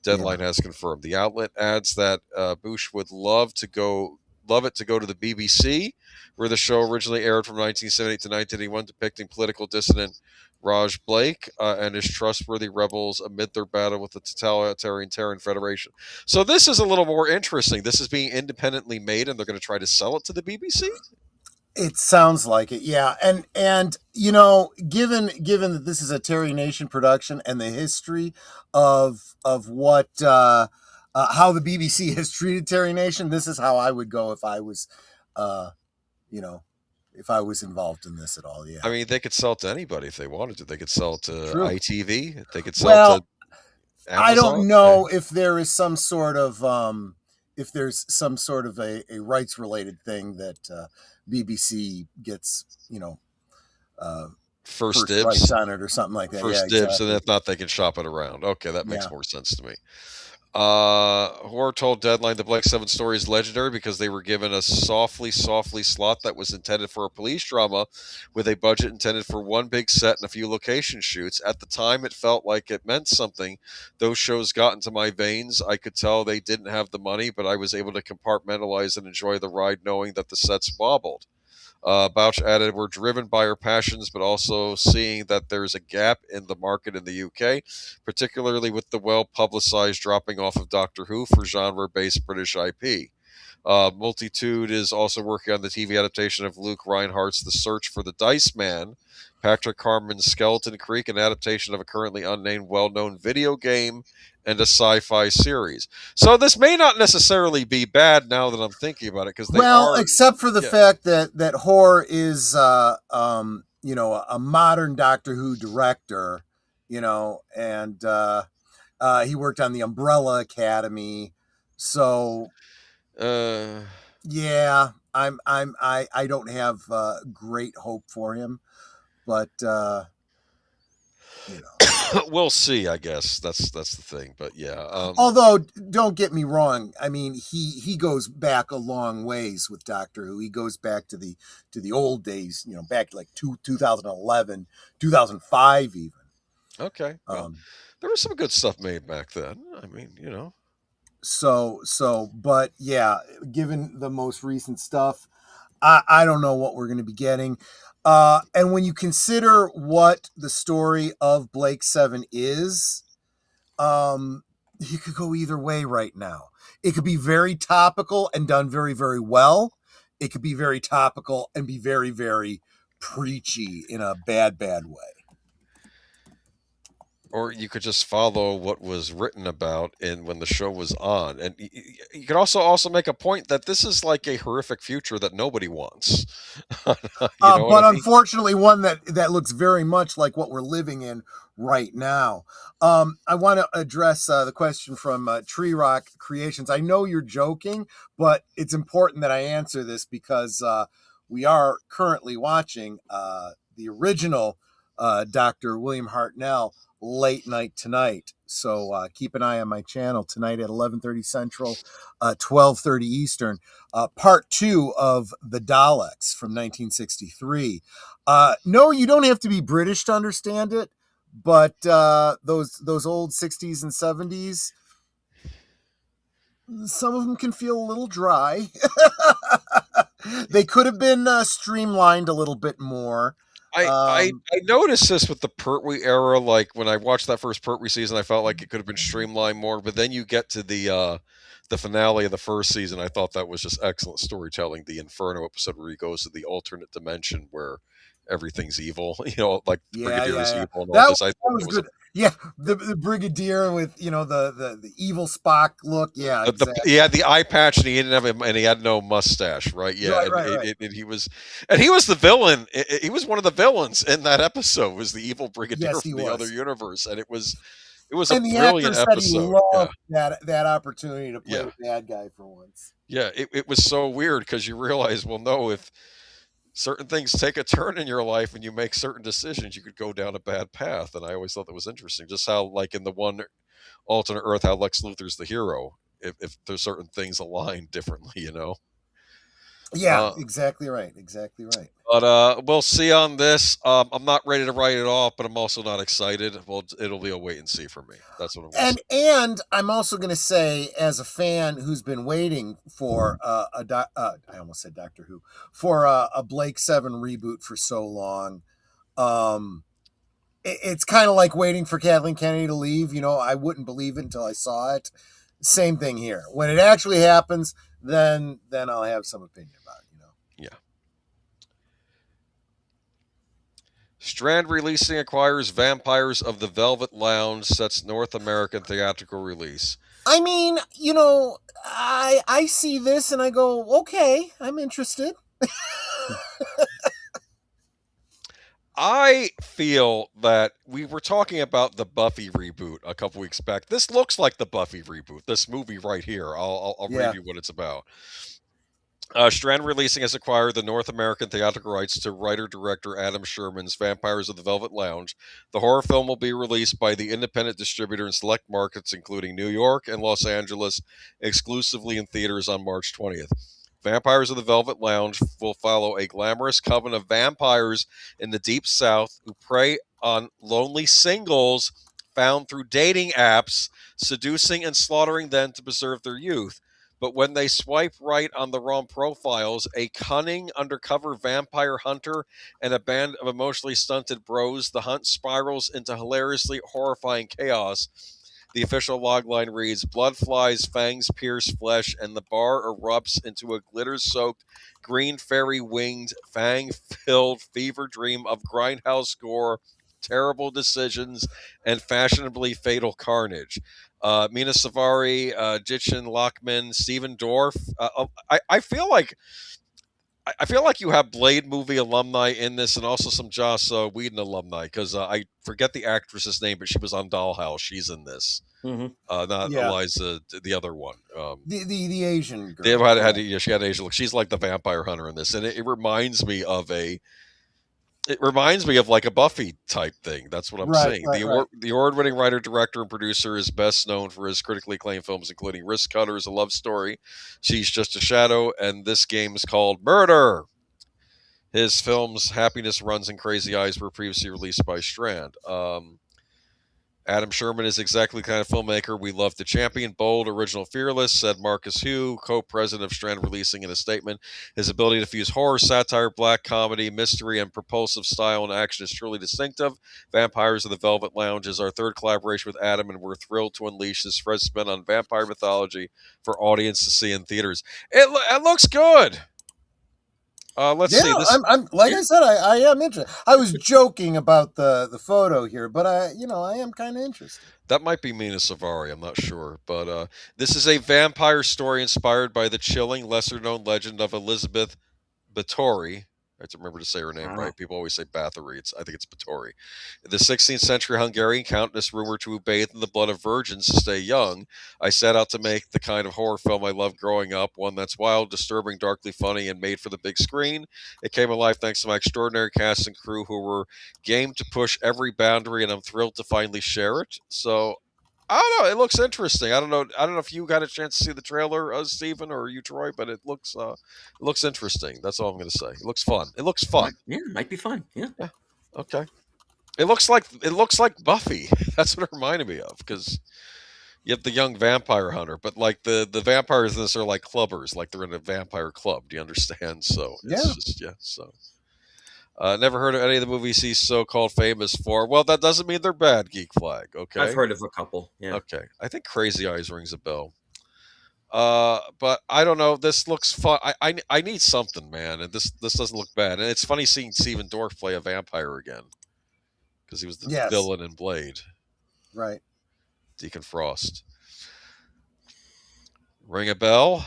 Deadline has confirmed. The outlet adds that Bush would love it to go to the BBC, where the show originally aired from 1978 to 1981, depicting political dissident Raj Blake and his trustworthy rebels amid their battle with the totalitarian Terran Federation. So this is a little more interesting. This is being independently made, and they're going to try to sell it to the BBC? It sounds like it, yeah. And given that this is a Terry Nation production and the history of what how the BBC has treated Terry Nation, this is how I would go if I was, you know, if I was involved in this at all. Yeah. I mean, they could sell it to anybody if they wanted to. They could sell it to True. ITV. They could sell it to Well, I Amazon. don't know if there is some sort of if there's some sort of a rights related thing that BBC gets, First rights dibs. on it or something like that. First Yeah, dibs, exactly. and if not, they can shop it around. Okay, that makes Yeah. more sense to me. Horror told Deadline the Blake 7 story is legendary because they were given a softly slot that was intended for a police drama with a budget intended for one big set and a few location shoots. At the time, it felt like it meant something. Those shows got into my veins. I could tell they didn't have the money, but I was able to compartmentalize and enjoy the ride knowing that the sets wobbled. Bouch added, we're driven by our passions, but also seeing that there's a gap in the market in the UK, particularly with the well-publicized dropping off of Doctor Who for genre-based British IP. Multitude is also working on the TV adaptation of Luke Reinhardt's The Search for the Dice Man, Patrick Harmon's Skeleton Creek, an adaptation of a currently unnamed well-known video game, and a sci-fi series. So this may not necessarily be bad now that I'm thinking about it, because they are, except for the yeah. fact that Horror is a modern Doctor Who director, and he worked on the Umbrella Academy, so yeah, I don't have great hope for him, but we'll see. I guess that's the thing. But yeah. Although, don't get me wrong. I mean, he goes back a long ways with Doctor Who. He goes back to the old days. Back like 2011, 2005 even. Okay. Well, there was some good stuff made back then. I mean, But yeah, given the most recent stuff, I don't know what we're going to be getting. And when you consider what the story of Blake 7 is, you could go either way right now. It could be very topical and done very, very well. It could be very topical and be very, very preachy in a bad way. Or you could just follow what was written about when the show was on. And you could also make a point that this is like a horrific future that nobody wants. Unfortunately, one that looks very much like what we're living in right now. I want to address the question from Tree Rock Creations. I know you're joking, but it's important that I answer this because we are currently watching the original Dr. William Hartnell Late Night Tonight. So keep an eye on my channel tonight at 11:30 Central, 12:30 Eastern. Part 2 of The Daleks from 1963. No, you don't have to be British to understand it, but those old 60s and 70s, some of them can feel a little dry. They could have been streamlined a little bit more. I noticed this with the Pertwee era. Like when I watched that first Pertwee season, I felt like it could have been streamlined more. But then you get to the finale of the first season. I thought that was just excellent storytelling. The Inferno episode where he goes to the alternate dimension where everything's evil. Like Brigadier is evil and all this. I thought was good. Yeah, the Brigadier with the evil Spock look. Yeah, exactly. He had the eye patch and he didn't have and he had no mustache, right? Yeah, right. And he was the villain. He was one of the villains in that episode. Was the evil Brigadier from the other universe, and it was a brilliant episode. That opportunity to play the bad guy for once. Yeah, it was so weird because you realize, well, no, if certain things take a turn in your life and you make certain decisions, you could go down a bad path. And I always thought that was interesting. Just how, like in the one alternate Earth, how Lex Luthor's the hero, if there's certain things aligned differently, Yeah, exactly right. But we'll see on this. I'm not ready to write it off, but I'm also not excited. Well, it'll be a wait and see for me. That's what I'm going to say. And I'm also going to say, as a fan who's been waiting for I almost said Doctor Who, for a Blake 7 reboot for so long, it's kind of like waiting for Kathleen Kennedy to leave. I wouldn't believe it until I saw it. Same thing here. When it actually happens, then I'll have some opinion about it. Yeah. Strand Releasing acquires Vampires of the Velvet Lounge, sets North American theatrical release. I mean, I see this and I go, okay, I'm interested. I feel that we were talking about the Buffy reboot a couple weeks back. This looks like the Buffy reboot. This movie right here. I'll Yeah. read you what it's about. Strand Releasing has acquired the North American theatrical rights to writer-director Adam Sherman's Vampires of the Velvet Lounge. The horror film will be released by the independent distributor in select markets, including New York and Los Angeles, exclusively in theaters on March 20th. Vampires of the Velvet Lounge will follow a glamorous coven of vampires in the Deep South who prey on lonely singles found through dating apps, seducing and slaughtering them to preserve their youth. But when they swipe right on the wrong profiles, a cunning undercover vampire hunter and a band of emotionally stunted bros, the hunt spirals into hilariously horrifying chaos. The official logline reads, "Blood flies, fangs pierce flesh, and the bar erupts into a glitter-soaked, green fairy-winged, fang-filled fever dream of grindhouse gore, terrible decisions, and fashionably fatal carnage." Mina Savari, Jitchin Lockman, Stephen Dorff. I feel like you have Blade movie alumni in this, and also some Joss Whedon alumni, because I forget the actress's name, but she was on Dollhouse. She's in this. Mm-hmm. Not Yeah. Eliza, the other one. The Asian girl. She had Asian look. She's like the vampire hunter in this, and it reminds me of like a Buffy type thing. That's what I'm saying. The award-winning writer, director, and producer is best known for his critically acclaimed films, including Risk Cutters, A Love Story, She's Just a Shadow, and This Game is Called Murder. His films Happiness Runs and Crazy Eyes were previously released by Strand. Adam Sherman is exactly the kind of filmmaker we love to champion. Bold, original, fearless, said Marcus Hugh, co-president of Strand Releasing, in a statement. His ability to fuse horror, satire, black comedy, mystery, and propulsive style and action is truly distinctive. Vampires of the Velvet Lounge is our third collaboration with Adam, and we're thrilled to unleash this fresh spin on vampire mythology for audience to see in theaters. It looks good. Let's see. This, I'm like I said, I am interested. I was joking about the photo here, but I am kind of interested. That might be Mina Savari, I'm not sure. But this is a vampire story inspired by the chilling, lesser-known legend of Elizabeth Báthory. I have to remember to say her name right. People always say Bathory. I think it's Báthory. The 16th century Hungarian countess rumored to have bathed in the blood of virgins to stay young. I set out to make the kind of horror film I loved growing up, one that's wild, disturbing, darkly funny, and made for the big screen. It came alive thanks to my extraordinary cast and crew who were game to push every boundary, and I'm thrilled to finally share it. So, I don't know. It looks interesting. I don't know if you got a chance to see the trailer, Stephen, or you, Troy, but it looks interesting. That's all I'm going to say. It looks fun. Yeah, it might be fun. Yeah. Okay. It looks like Buffy. That's what it reminded me of, because you have the young vampire hunter, but like the vampires in this are like clubbers, like they're in a vampire club. Do you understand? So it's so. Never heard of any of the movies he's so-called famous for. Well, that doesn't mean they're bad, Geek Flag, okay? I've heard of a couple, yeah. Okay. I think Crazy Eyes rings a bell. But I don't know. This looks fun. I need something, man, and this doesn't look bad. And it's funny seeing Stephen Dorff play a vampire again, because he was the villain in Blade. Right. Deacon Frost. Ring a bell?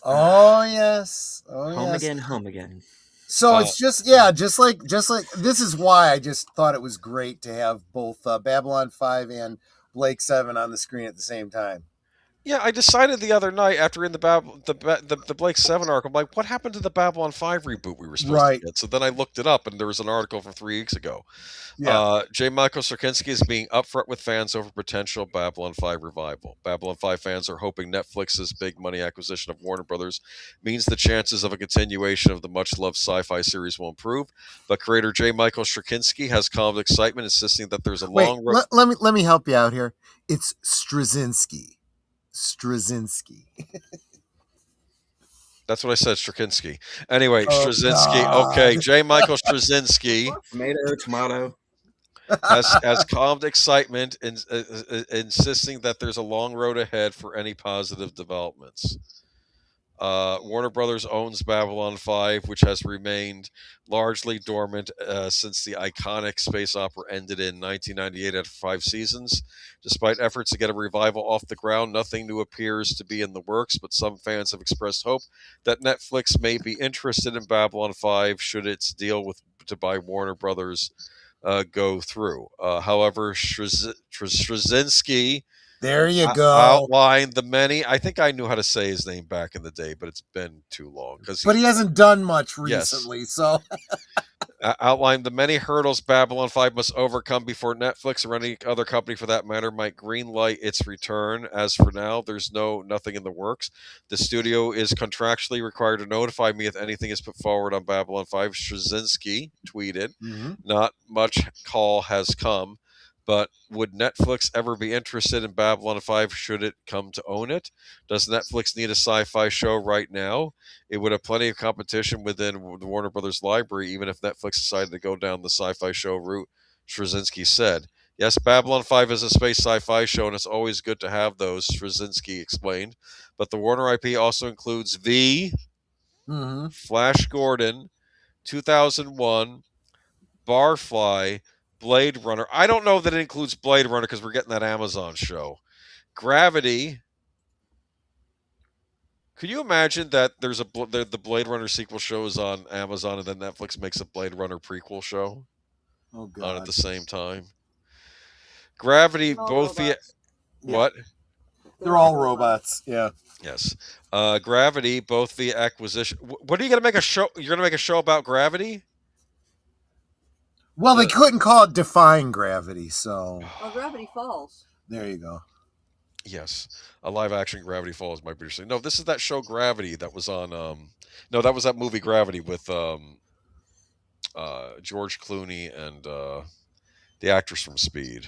Oh yes. Home again. So it's just like this is why I just thought it was great to have both Babylon 5 and Blake 7 on the screen at the same time. Yeah, I decided the other night after in the Blake 7 arc, I'm like, what happened to the Babylon 5 reboot we were supposed to get? So then I looked it up, and there was an article from 3 weeks ago. Yeah. J. Michael Straczynski is being upfront with fans over potential Babylon 5 revival. Babylon 5 fans are hoping Netflix's big money acquisition of Warner Brothers means the chances of a continuation of the much-loved sci-fi series will improve. But creator J. Michael Straczynski has calmed excitement, insisting that there's a long road. Let me help you out here. It's Straczynski. That's what I said, Straczynski. Anyway, Straczynski. God. Okay, J. Michael Straczynski. Tomato. has calmed excitement, insisting that there's a long road ahead for any positive developments. Warner Brothers owns Babylon 5, which has remained largely dormant since the iconic space opera ended in 1998 after 5 seasons. Despite efforts to get a revival off the ground, nothing new appears to be in the works, but some fans have expressed hope that Netflix may be interested in Babylon 5 should its deal to buy Warner Brothers go through. However, Straczynski There you go. outlined the many. I think I knew how to say his name back in the day, but it's been too long. But he hasn't done much Yes. recently, so outlined the many hurdles Babylon 5 must overcome before Netflix or any other company for that matter might greenlight its return. As for now, there's nothing in the works. The studio is contractually required to notify me if anything is put forward on Babylon 5. Straczynski tweeted, not much call has come. But would Netflix ever be interested in Babylon 5 should it come to own it? Does Netflix need a sci-fi show right now? It would have plenty of competition within the Warner Brothers library, even if Netflix decided to go down the sci-fi show route, Straczynski said. Yes, Babylon 5 is a space sci-fi show, and it's always good to have those, Straczynski explained. But the Warner IP also includes V, Flash Gordon, 2001, Barfly, Blade Runner. I don't know that it includes Blade Runner because we're getting that Amazon show. Gravity. Could you imagine that there's the Blade Runner sequel show is on Amazon and then Netflix makes a Blade Runner prequel show on at the same time? Gravity, both the what? They're all robots. Yeah. Yes. Gravity, both the acquisition. What are you gonna make a show? You're gonna make a show about Gravity? Well, they couldn't call it Defying Gravity, so. Oh, Gravity Falls. There you go. Yes, a live-action Gravity Falls might be interesting. No, this is that show Gravity that was on. No, that was that movie Gravity with George Clooney and the actress from Speed.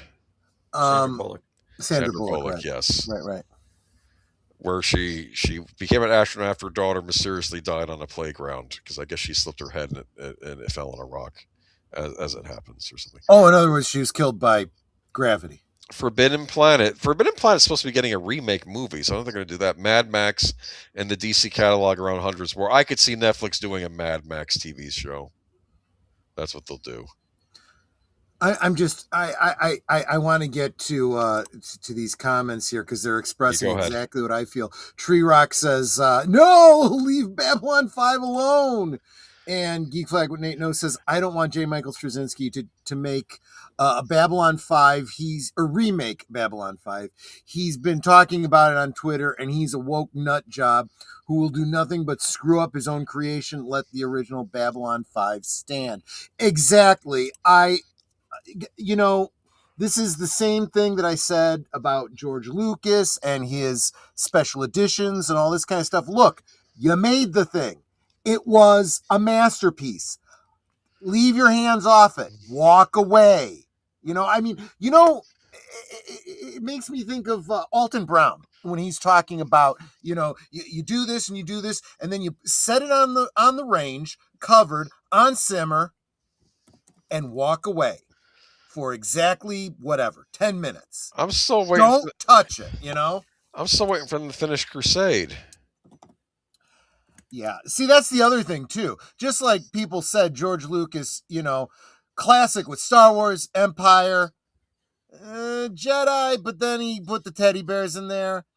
Sandra Bullock. Sandra Bullock, right. Yes. Right. Where she became an astronaut after her daughter mysteriously died on a playground because I guess she slipped her head and it fell on a rock. As it happens, or something. Oh, in other words, she was killed by gravity. Forbidden Planet is supposed to be getting a remake movie, so I don't think they're going to do that. Mad Max and the DC catalog around hundreds more. I could see Netflix doing a Mad Max TV show. That's what they'll do. I want to get to these comments here because they're expressing exactly what I feel. Tree Rock says, "No, leave Babylon 5 alone." And Geek Flag with Nate No says, I don't want J. Michael Straczynski to make a Babylon 5. Remake Babylon 5. He's been talking about it on Twitter, and he's a woke nut job who will do nothing but screw up his own creation, let the original Babylon 5 stand. Exactly. This is the same thing that I said about George Lucas and his special editions and all this kind of stuff. Look, you made the thing. It was a masterpiece. Leave your hands off it. Walk away. It makes me think of Alton Brown when he's talking about, you do this and you do this, and then you set it on the range, covered, on simmer, and walk away for exactly 10 minutes. I'm still waiting. Don't touch it, I'm still waiting for them to finish Crusade. Yeah. See, that's the other thing, too. Just like people said, George Lucas, classic with Star Wars, Empire, Jedi, but then he put the teddy bears in there.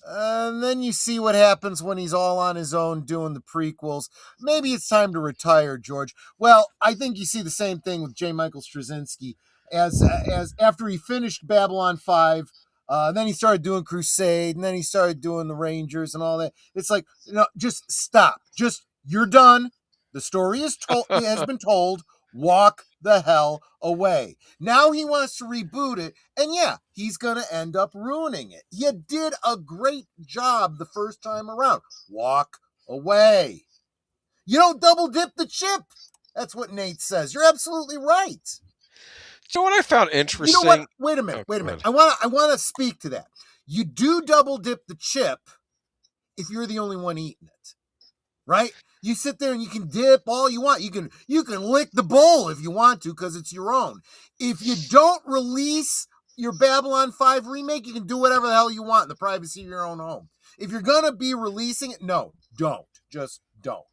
And then you see what happens when he's all on his own doing the prequels. Maybe it's time to retire, George. Well, I think you see the same thing with J. Michael Straczynski. As after he finished Babylon 5, then he started doing Crusade, and then he started doing the Rangers and all that. It's like, just stop. You're done. The story has been told. Walk the hell away. Now he wants to reboot it, and yeah, he's going to end up ruining it. You did a great job the first time around. Walk away. You don't double dip the chip. That's what Nate says. You're absolutely right. So what I found interesting... You know what? Wait a minute. I want to speak to that. You do double dip the chip if you're the only one eating it, right? You sit there and you can dip all you want. You can lick the bowl if you want to because it's your own. If you don't release your Babylon 5 remake, you can do whatever the hell you want in the privacy of your own home. If you're going to be releasing it, no, don't. Just don't.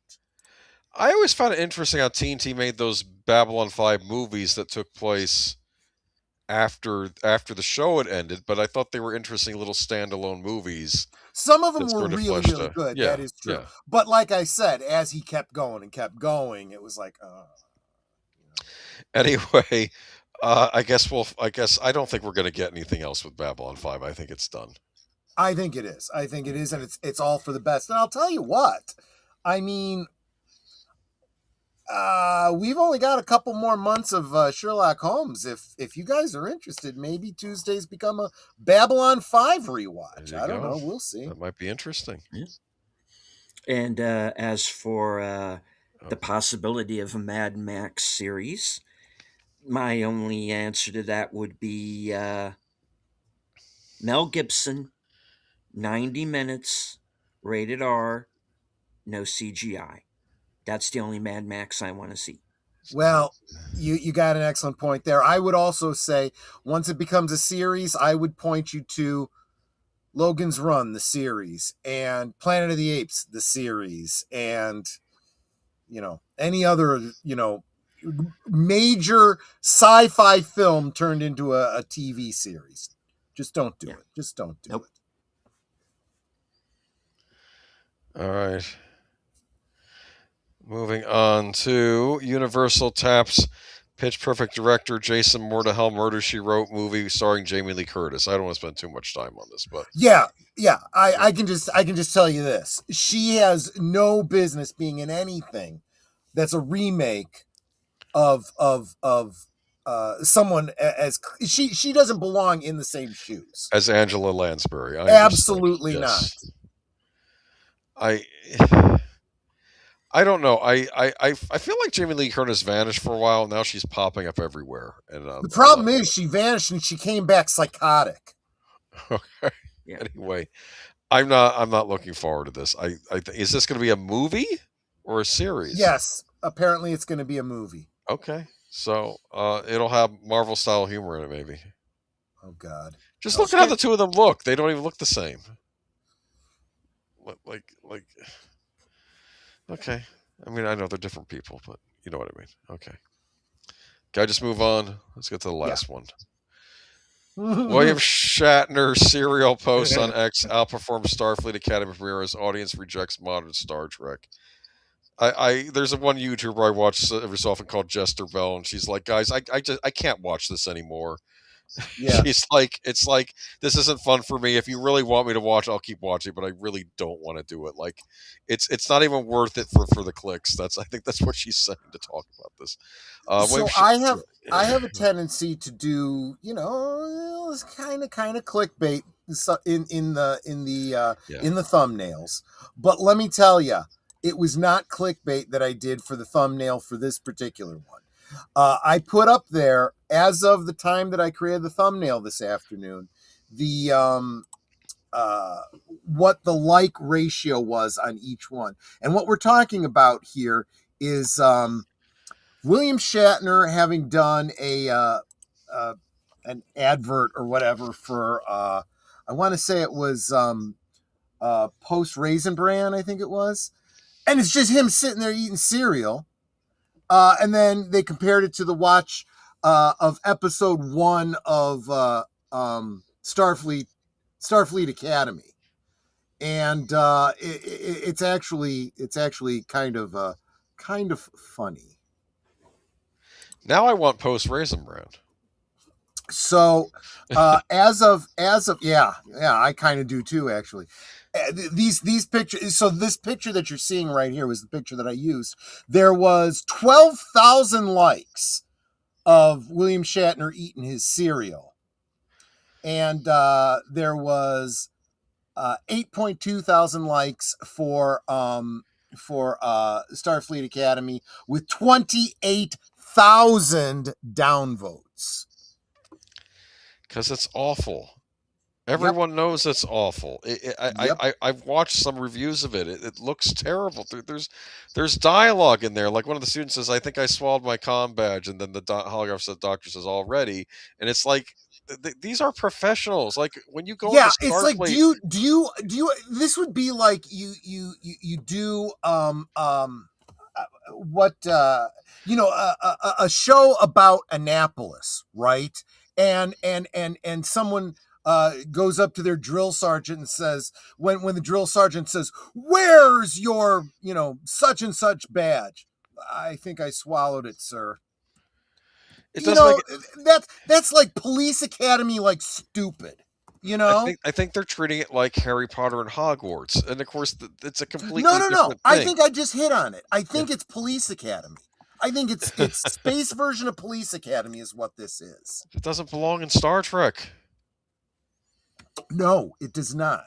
I always found it interesting how TNT made those Babylon 5 movies that took place after the show had ended, but I thought they were interesting little standalone movies. Some of them that were sort of really, fleshed really out. good. Yeah, That is true. yeah. But like I said, as he kept going and kept going, it was like, Anyway, I guess I don't think we're going to get anything else with Babylon 5. I think it's done. I think it is. I think it is, and it's all for the best. And I'll tell you what. I mean, we've only got a couple more months of Sherlock Holmes. If you guys are interested, maybe Tuesdays become a Babylon 5 rewatch. I don't know. We'll see. That might be interesting. Yeah. And as for the possibility of a Mad Max series, my only answer to that would be Mel Gibson, 90 minutes, rated R, no CGI. That's the only Mad Max I want to see. Well, you got an excellent point there. I would also say once it becomes a series, I would point you to Logan's Run, the series, and Planet of the Apes, the series, and any other major sci-fi film turned into a TV series. Just don't do it. Just don't do it. All right. Moving on to Universal taps Pitch Perfect director Jason Mordehel Murder, She Wrote movie starring Jamie Lee Curtis. I don't want to spend too much time on this, but yeah. I can just tell you this: she has no business being in anything that's a remake of someone as she doesn't belong in the same shoes as Angela Lansbury. Absolutely not. I don't know. I feel like Jamie Lee Curtis vanished for a while. Now she's popping up everywhere. And the problem is she vanished and she came back psychotic. Okay. Yeah. Anyway, I'm not looking forward to this. Is this going to be a movie or a series? Yes, apparently it's going to be a movie. Okay, so it'll have Marvel style humor in it, maybe. Oh God! Just look at how the two of them look. They don't even look the same. Like. Okay. I mean, I know they're different people, but you know what I mean. Okay. Can I just move on? Let's get to the last one. William Shatner serial post on X outperforms Starfleet Academy premiere as audience rejects modern Star Trek. There's one YouTuber I watch every so often called Jester Bell, and she's like, guys, I can't watch this anymore. Yeah. She's like, it's like, this isn't fun for me. If you really want me to watch, I'll keep watching, but I really don't want to do it. Like, it's not even worth it for the clicks. I think that's what she's saying to talk about this. So I have a tendency to do, kind of clickbait in the thumbnails. But let me tell you, it was not clickbait that I did for the thumbnail for this particular one. I put up there, as of the time that I created the thumbnail this afternoon, the what the like ratio was on each one. And what we're talking about here is William Shatner having done an advert or whatever for I want to say it was Post Raisin Bran, I think it was. And it's just him sitting there eating cereal. And then they compared it to the watch of episode 1 of Starfleet Academy, and it's actually kind of funny. Now I want Post Raisin Bran. So as of yeah, I kind of do too, actually. These pictures. So this picture that you're seeing right here was the picture that I used. There was 12,000 likes of William Shatner eating his cereal, and there was 8.2 thousand likes for Starfleet Academy with 28,000 downvotes. Because it's awful. Everyone knows it's awful. I've watched some reviews of it. It looks terrible. There's dialogue in there. Like one of the students says, "I think I swallowed my comm badge," and then the holograph says, "Doctor says already," and it's like these are professionals. Like when you go Yeah, into it's like, Starfleet, do you this would be like you do what a show about Annapolis, right? And someone goes up to their drill sergeant and says, when the drill sergeant says, "Where's your such and such badge?" "I think I swallowed it, sir." it doesn't make. That's like Police Academy, like stupid. I think they're treating it like Harry Potter and Hogwarts, and of course, it's a completely No. different I thing. think I just hit on it. I think it's Police Academy. I think it's space version of Police Academy is what this is. It doesn't belong in Star Trek. No, it does not.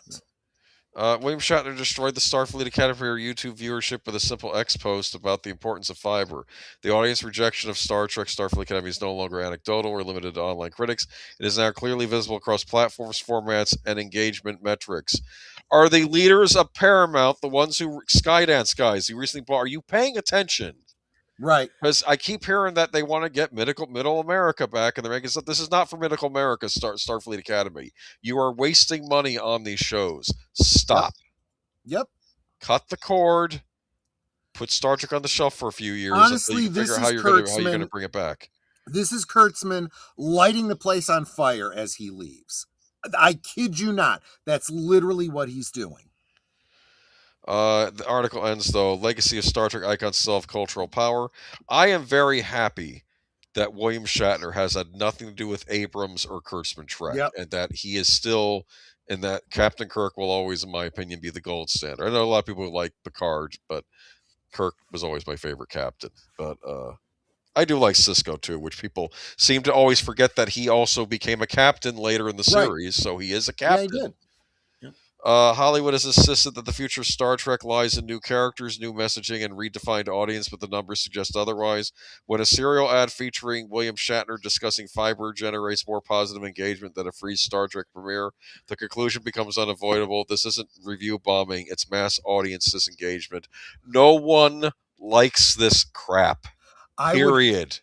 William Shatner destroyed the Starfleet Academy or YouTube viewership with a simple X post about the importance of fiber. The audience rejection of Star Trek Starfleet Academy is no longer anecdotal or limited to online critics. It is now clearly visible across platforms, formats, and engagement metrics. Are the leaders of Paramount the ones who Skydance guys who recently bought? Are you paying attention? Right. Because I keep hearing that they want to get middle America back, and they're making stuff. This is not for middle America. Starfleet Academy. You are wasting money on these shows. Stop. Yep. Cut the cord. Put Star Trek on the shelf for a few years Honestly, until you this figure out is how you're going to bring it back. This is Kurtzman lighting the place on fire as he leaves. I kid you not. That's literally what he's doing. The article ends, though. Legacy of Star Trek icons still have cultural power. I am very happy that William Shatner has had nothing to do with Abrams or Kurtzman Trek, and that he is still, and that Captain Kirk will always, in my opinion, be the gold standard. I know a lot of people who like Picard, but Kirk was always my favorite captain. But I do like Cisco too, which people seem to always forget that he also became a captain later in the series, so he is a captain. Yeah, he did. Hollywood has insisted that the future of Star Trek lies in new characters, new messaging, and redefined audience, but the numbers suggest otherwise. When a serial ad featuring William Shatner discussing fiber generates more positive engagement than a free Star Trek premiere, the conclusion becomes unavoidable. This isn't review bombing, it's mass audience disengagement. No one likes this crap. Period.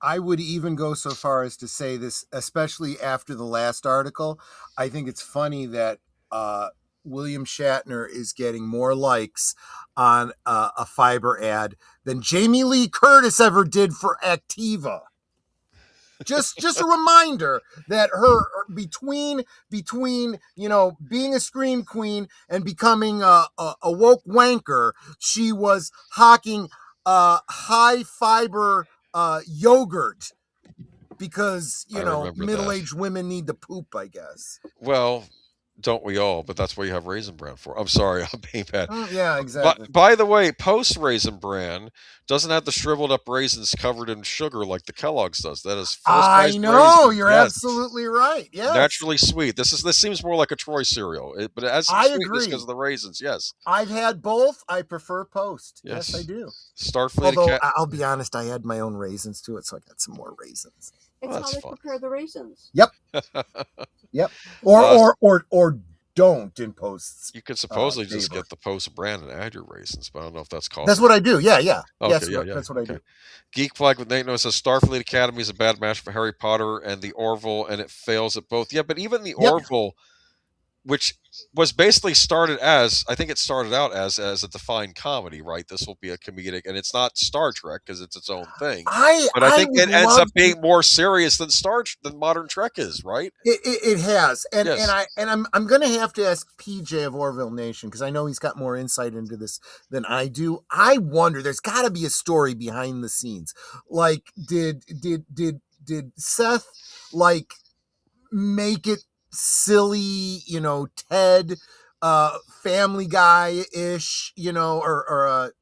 I would even go so far as to say this, especially after the last article. I think it's funny that William Shatner is getting more likes on a fiber ad than Jamie Lee Curtis ever did for Activa. Just a reminder that her between being a scream queen and becoming a woke wanker, she was hawking high fiber yogurt because middle-aged women need to poop, I guess. Well, don't we all? But that's what you have Raisin Bran for. I'm sorry, I'm being bad. Yeah, exactly. By the way, post Raisin Bran doesn't have the shriveled up raisins covered in sugar like the Kellogg's does. That is full size. I know raisins. You're absolutely right. Yes, naturally sweet. This seems more like a Troy cereal, but it has some sweetness because of the raisins. Yes, I've had both. I prefer Post. Yes, I do. Starfleet. Although I'll be honest, I had my own raisins to it, so I got some more raisins. It's how they prepare the raisins. Yep. Yep. Or don't in Post's. You could supposedly just get the Post brand and add your raisins, but I don't know if that's called. That's what I do. Yeah. Okay, That's what I do. Geek Flag with Nate knows says Starfleet Academy is a bad match for Harry Potter and the Orville, and it fails at both. Yeah, but even the Orville, which was basically started as, I think it started out as a defined comedy, right? This will be a comedic, and it's not Star Trek because it's its own thing. But I think it ends up being more serious than modern Trek is, right? It has, and I'm going to have to ask PJ of Orville Nation because I know he's got more insight into this than I do. I wonder, there's got to be a story behind the scenes. Like, did Seth like make it silly, Ted, Family Guy-ish, or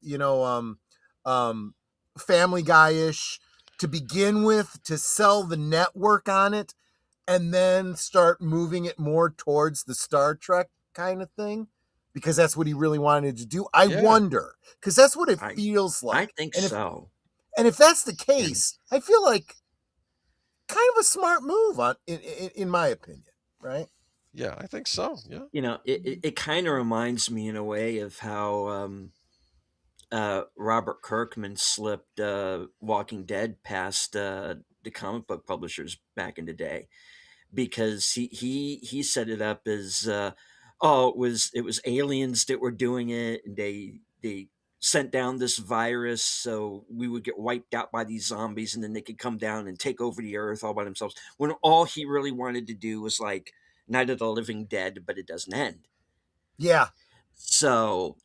Family Guy-ish to begin with, to sell the network on it, and then start moving it more towards the Star Trek kind of thing, because that's what he really wanted to do. I wonder, because that's what it feels like. I think so. And if that's the case, I feel like kind of a smart move in my opinion. Right? Yeah, I think so. Yeah. It kind of reminds me in a way of how Robert Kirkman slipped Walking Dead past the comic book publishers back in the day. because he set it up as oh, it was aliens that were doing it, and they sent down this virus so we would get wiped out by these zombies, and then they could come down and take over the earth all by themselves, when all he really wanted to do was like Night of the Living Dead, but it doesn't end. Yeah. So,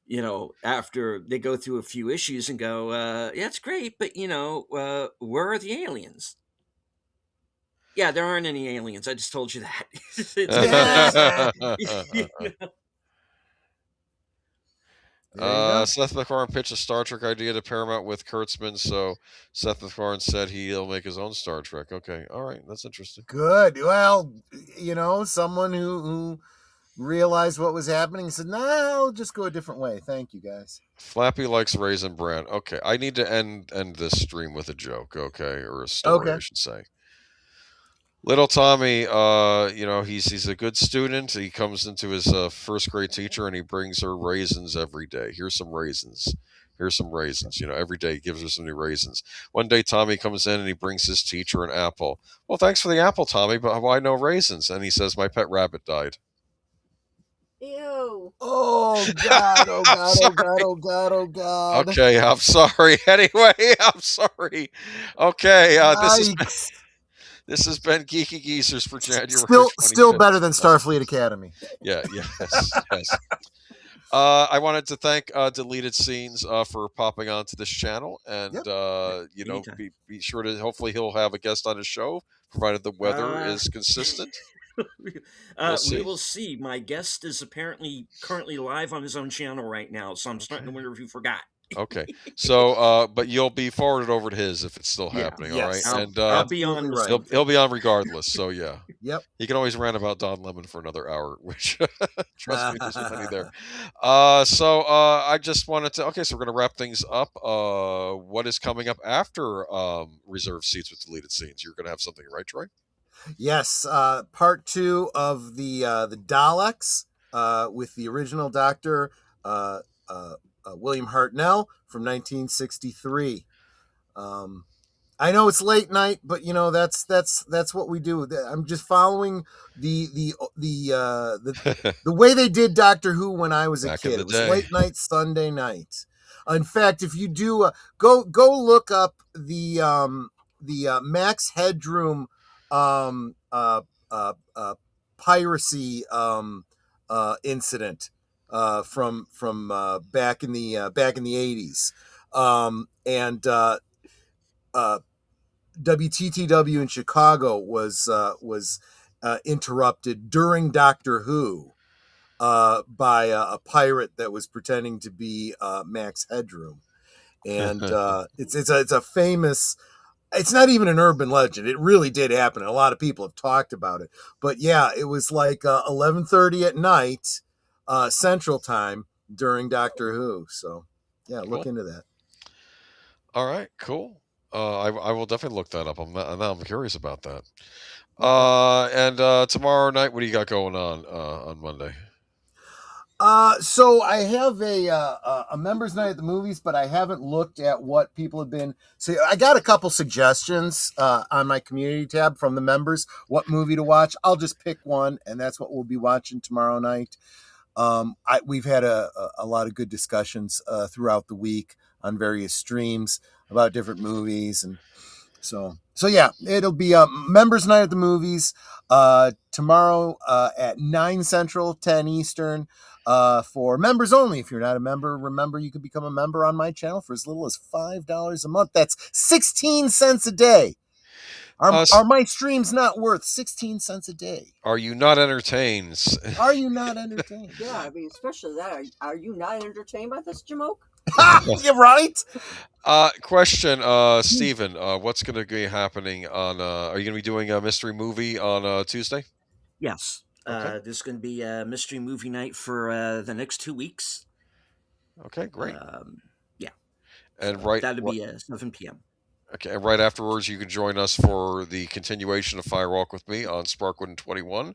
after they go through a few issues and go, yeah, it's great, but where are the aliens? Yeah, there aren't any aliens. I just told you that. Seth MacFarlane pitched a Star Trek idea to Paramount with Kurtzman, so Seth MacFarlane said he'll make his own Star Trek. Okay, all right, that's interesting. Good. Well, someone who realized what was happening and said, "No, I'll just go a different way. Thank you, guys." Flappy likes Raisin Bran. Okay, I need to end this stream with a joke, okay, or a story, I should say. Little Tommy, he's a good student. He comes into his first grade teacher and he brings her raisins every day. Here's some raisins. Here's some raisins. Every day he gives her some new raisins. One day Tommy comes in and he brings his teacher an apple. Well, thanks for the apple, Tommy, but why no raisins? And he says, my pet rabbit died. Ew. Oh God, oh God, oh God, oh God, oh God. Okay, I'm sorry. Anyway, I'm sorry. Okay, this has been Geeky Geezers for January. Still better than Starfleet Academy. Yeah, yes. I wanted to thank Deleted Scenes for popping onto this channel, and be sure to, hopefully he'll have a guest on his show, provided the weather is consistent. We will see. My guest is apparently currently live on his own channel right now, so I'm starting to wonder if you forgot. Okay, so but you'll be forwarded over to his if it's still happening. Yes. All right, I'll be on. Right. He'll be on regardless. So yeah. Yep. He can always rant about Don Lemon for another hour, which trust me, there's plenty there. So I just wanted to. Okay, so we're gonna wrap things up. What is coming up after Reserved Seats with Deleted Scenes? You're gonna have something, right, Troy? Yes. Part 2 of the Daleks with the original Doctor. William Hartnell from 1963. I know it's late night, but that's what we do. I'm just following the way they did Doctor Who when I was a kid. It was late night Sunday night. In fact, if you do go look up the Max Headroom piracy incident. From back in the 80s, and WTTW in Chicago was interrupted during Doctor Who by a pirate that was pretending to be Max Headroom, and it's a famous. It's not even an urban legend. It really did happen. A lot of people have talked about it. But yeah, it was like 11:30 at night. Central Time during Doctor Who. So, yeah, look into that. All right, cool. I will definitely look that up. I'm curious about that. And tomorrow night, what do you got going on Monday? So I have a members night at the movies, but I haven't looked at what people have been. So I got a couple suggestions on my community tab from the members, what movie to watch. I'll just pick one, and that's what we'll be watching tomorrow night. We've had a lot of good discussions throughout the week on various streams about different movies, and so yeah, it'll be members night at the movies tomorrow at 9 Central, 10 Eastern, for members only. If you're not a member, remember you can become a member on my channel for as little as $5 a month. That's 16 cents a day. Are my streams not worth 16 cents a day? Are you not entertained? Are you not entertained? Yeah, I mean, especially that. Are you not entertained by this, Jamoke? You're right. Question, Stephen, what's going to be happening on? Are you going to be doing a mystery movie on Tuesday? Yes. Okay. This is going to be a mystery movie night for the next 2 weeks. Okay, great. Yeah. And that'll be 7 p.m. Okay, and right afterwards, you can join us for the continuation of Firewalk with me on Sparkwood 21,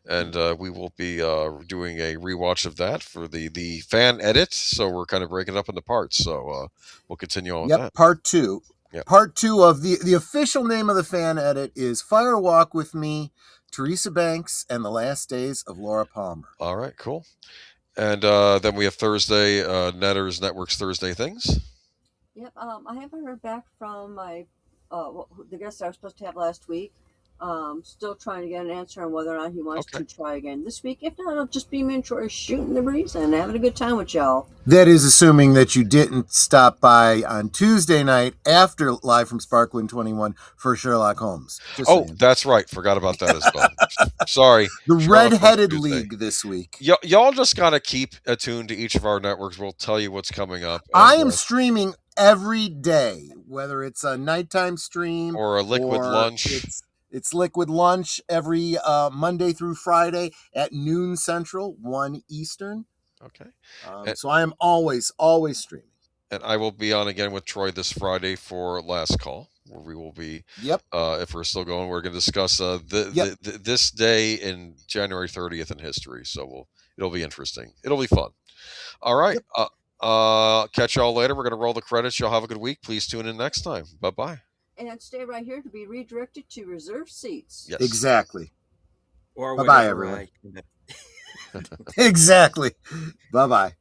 and we will be doing a rewatch of that for the fan edit. So we're kind of breaking it up into parts. So we'll continue on with that. Part 2. Yep. Part 2 of the official name of the fan edit is Firewalk with Me Teresa Banks and the Last Days of Laura Palmer. All right, cool. And then we have Thursday, Netters Network's Thursday Things. Yep. I haven't heard back from my the guest I was supposed to have last week. Still trying to get an answer on whether or not he wants to try again this week. If not, I'll just be me and Troy shooting the breeze and having a good time with y'all. That is assuming that you didn't stop by on Tuesday night after Live from Sparkling 21 for Sherlock Holmes. Just saying. That's right. Forgot about that as well. Sorry. The Red-Headed League this week. Y'all just gotta keep attuned to each of our networks. We'll tell you what's coming up. I am streaming every day, whether it's a nighttime stream or a liquid lunch. It's Liquid Lunch every Monday through Friday at noon Central, 1 Eastern. Okay. So I am always streaming. And I will be on again with Troy this Friday for Last Call, where we will be. Yep. If we're still going, we're going to discuss this day in January 30th in history. So it'll be interesting. It'll be fun. All right. Yep. Catch y'all later. We're going to roll the credits. Y'all have a good week. Please tune in next time. Bye-bye. And stay right here to be redirected to reserved seats. Yes. Exactly. Or bye-bye, everyone. Exactly. Bye-bye.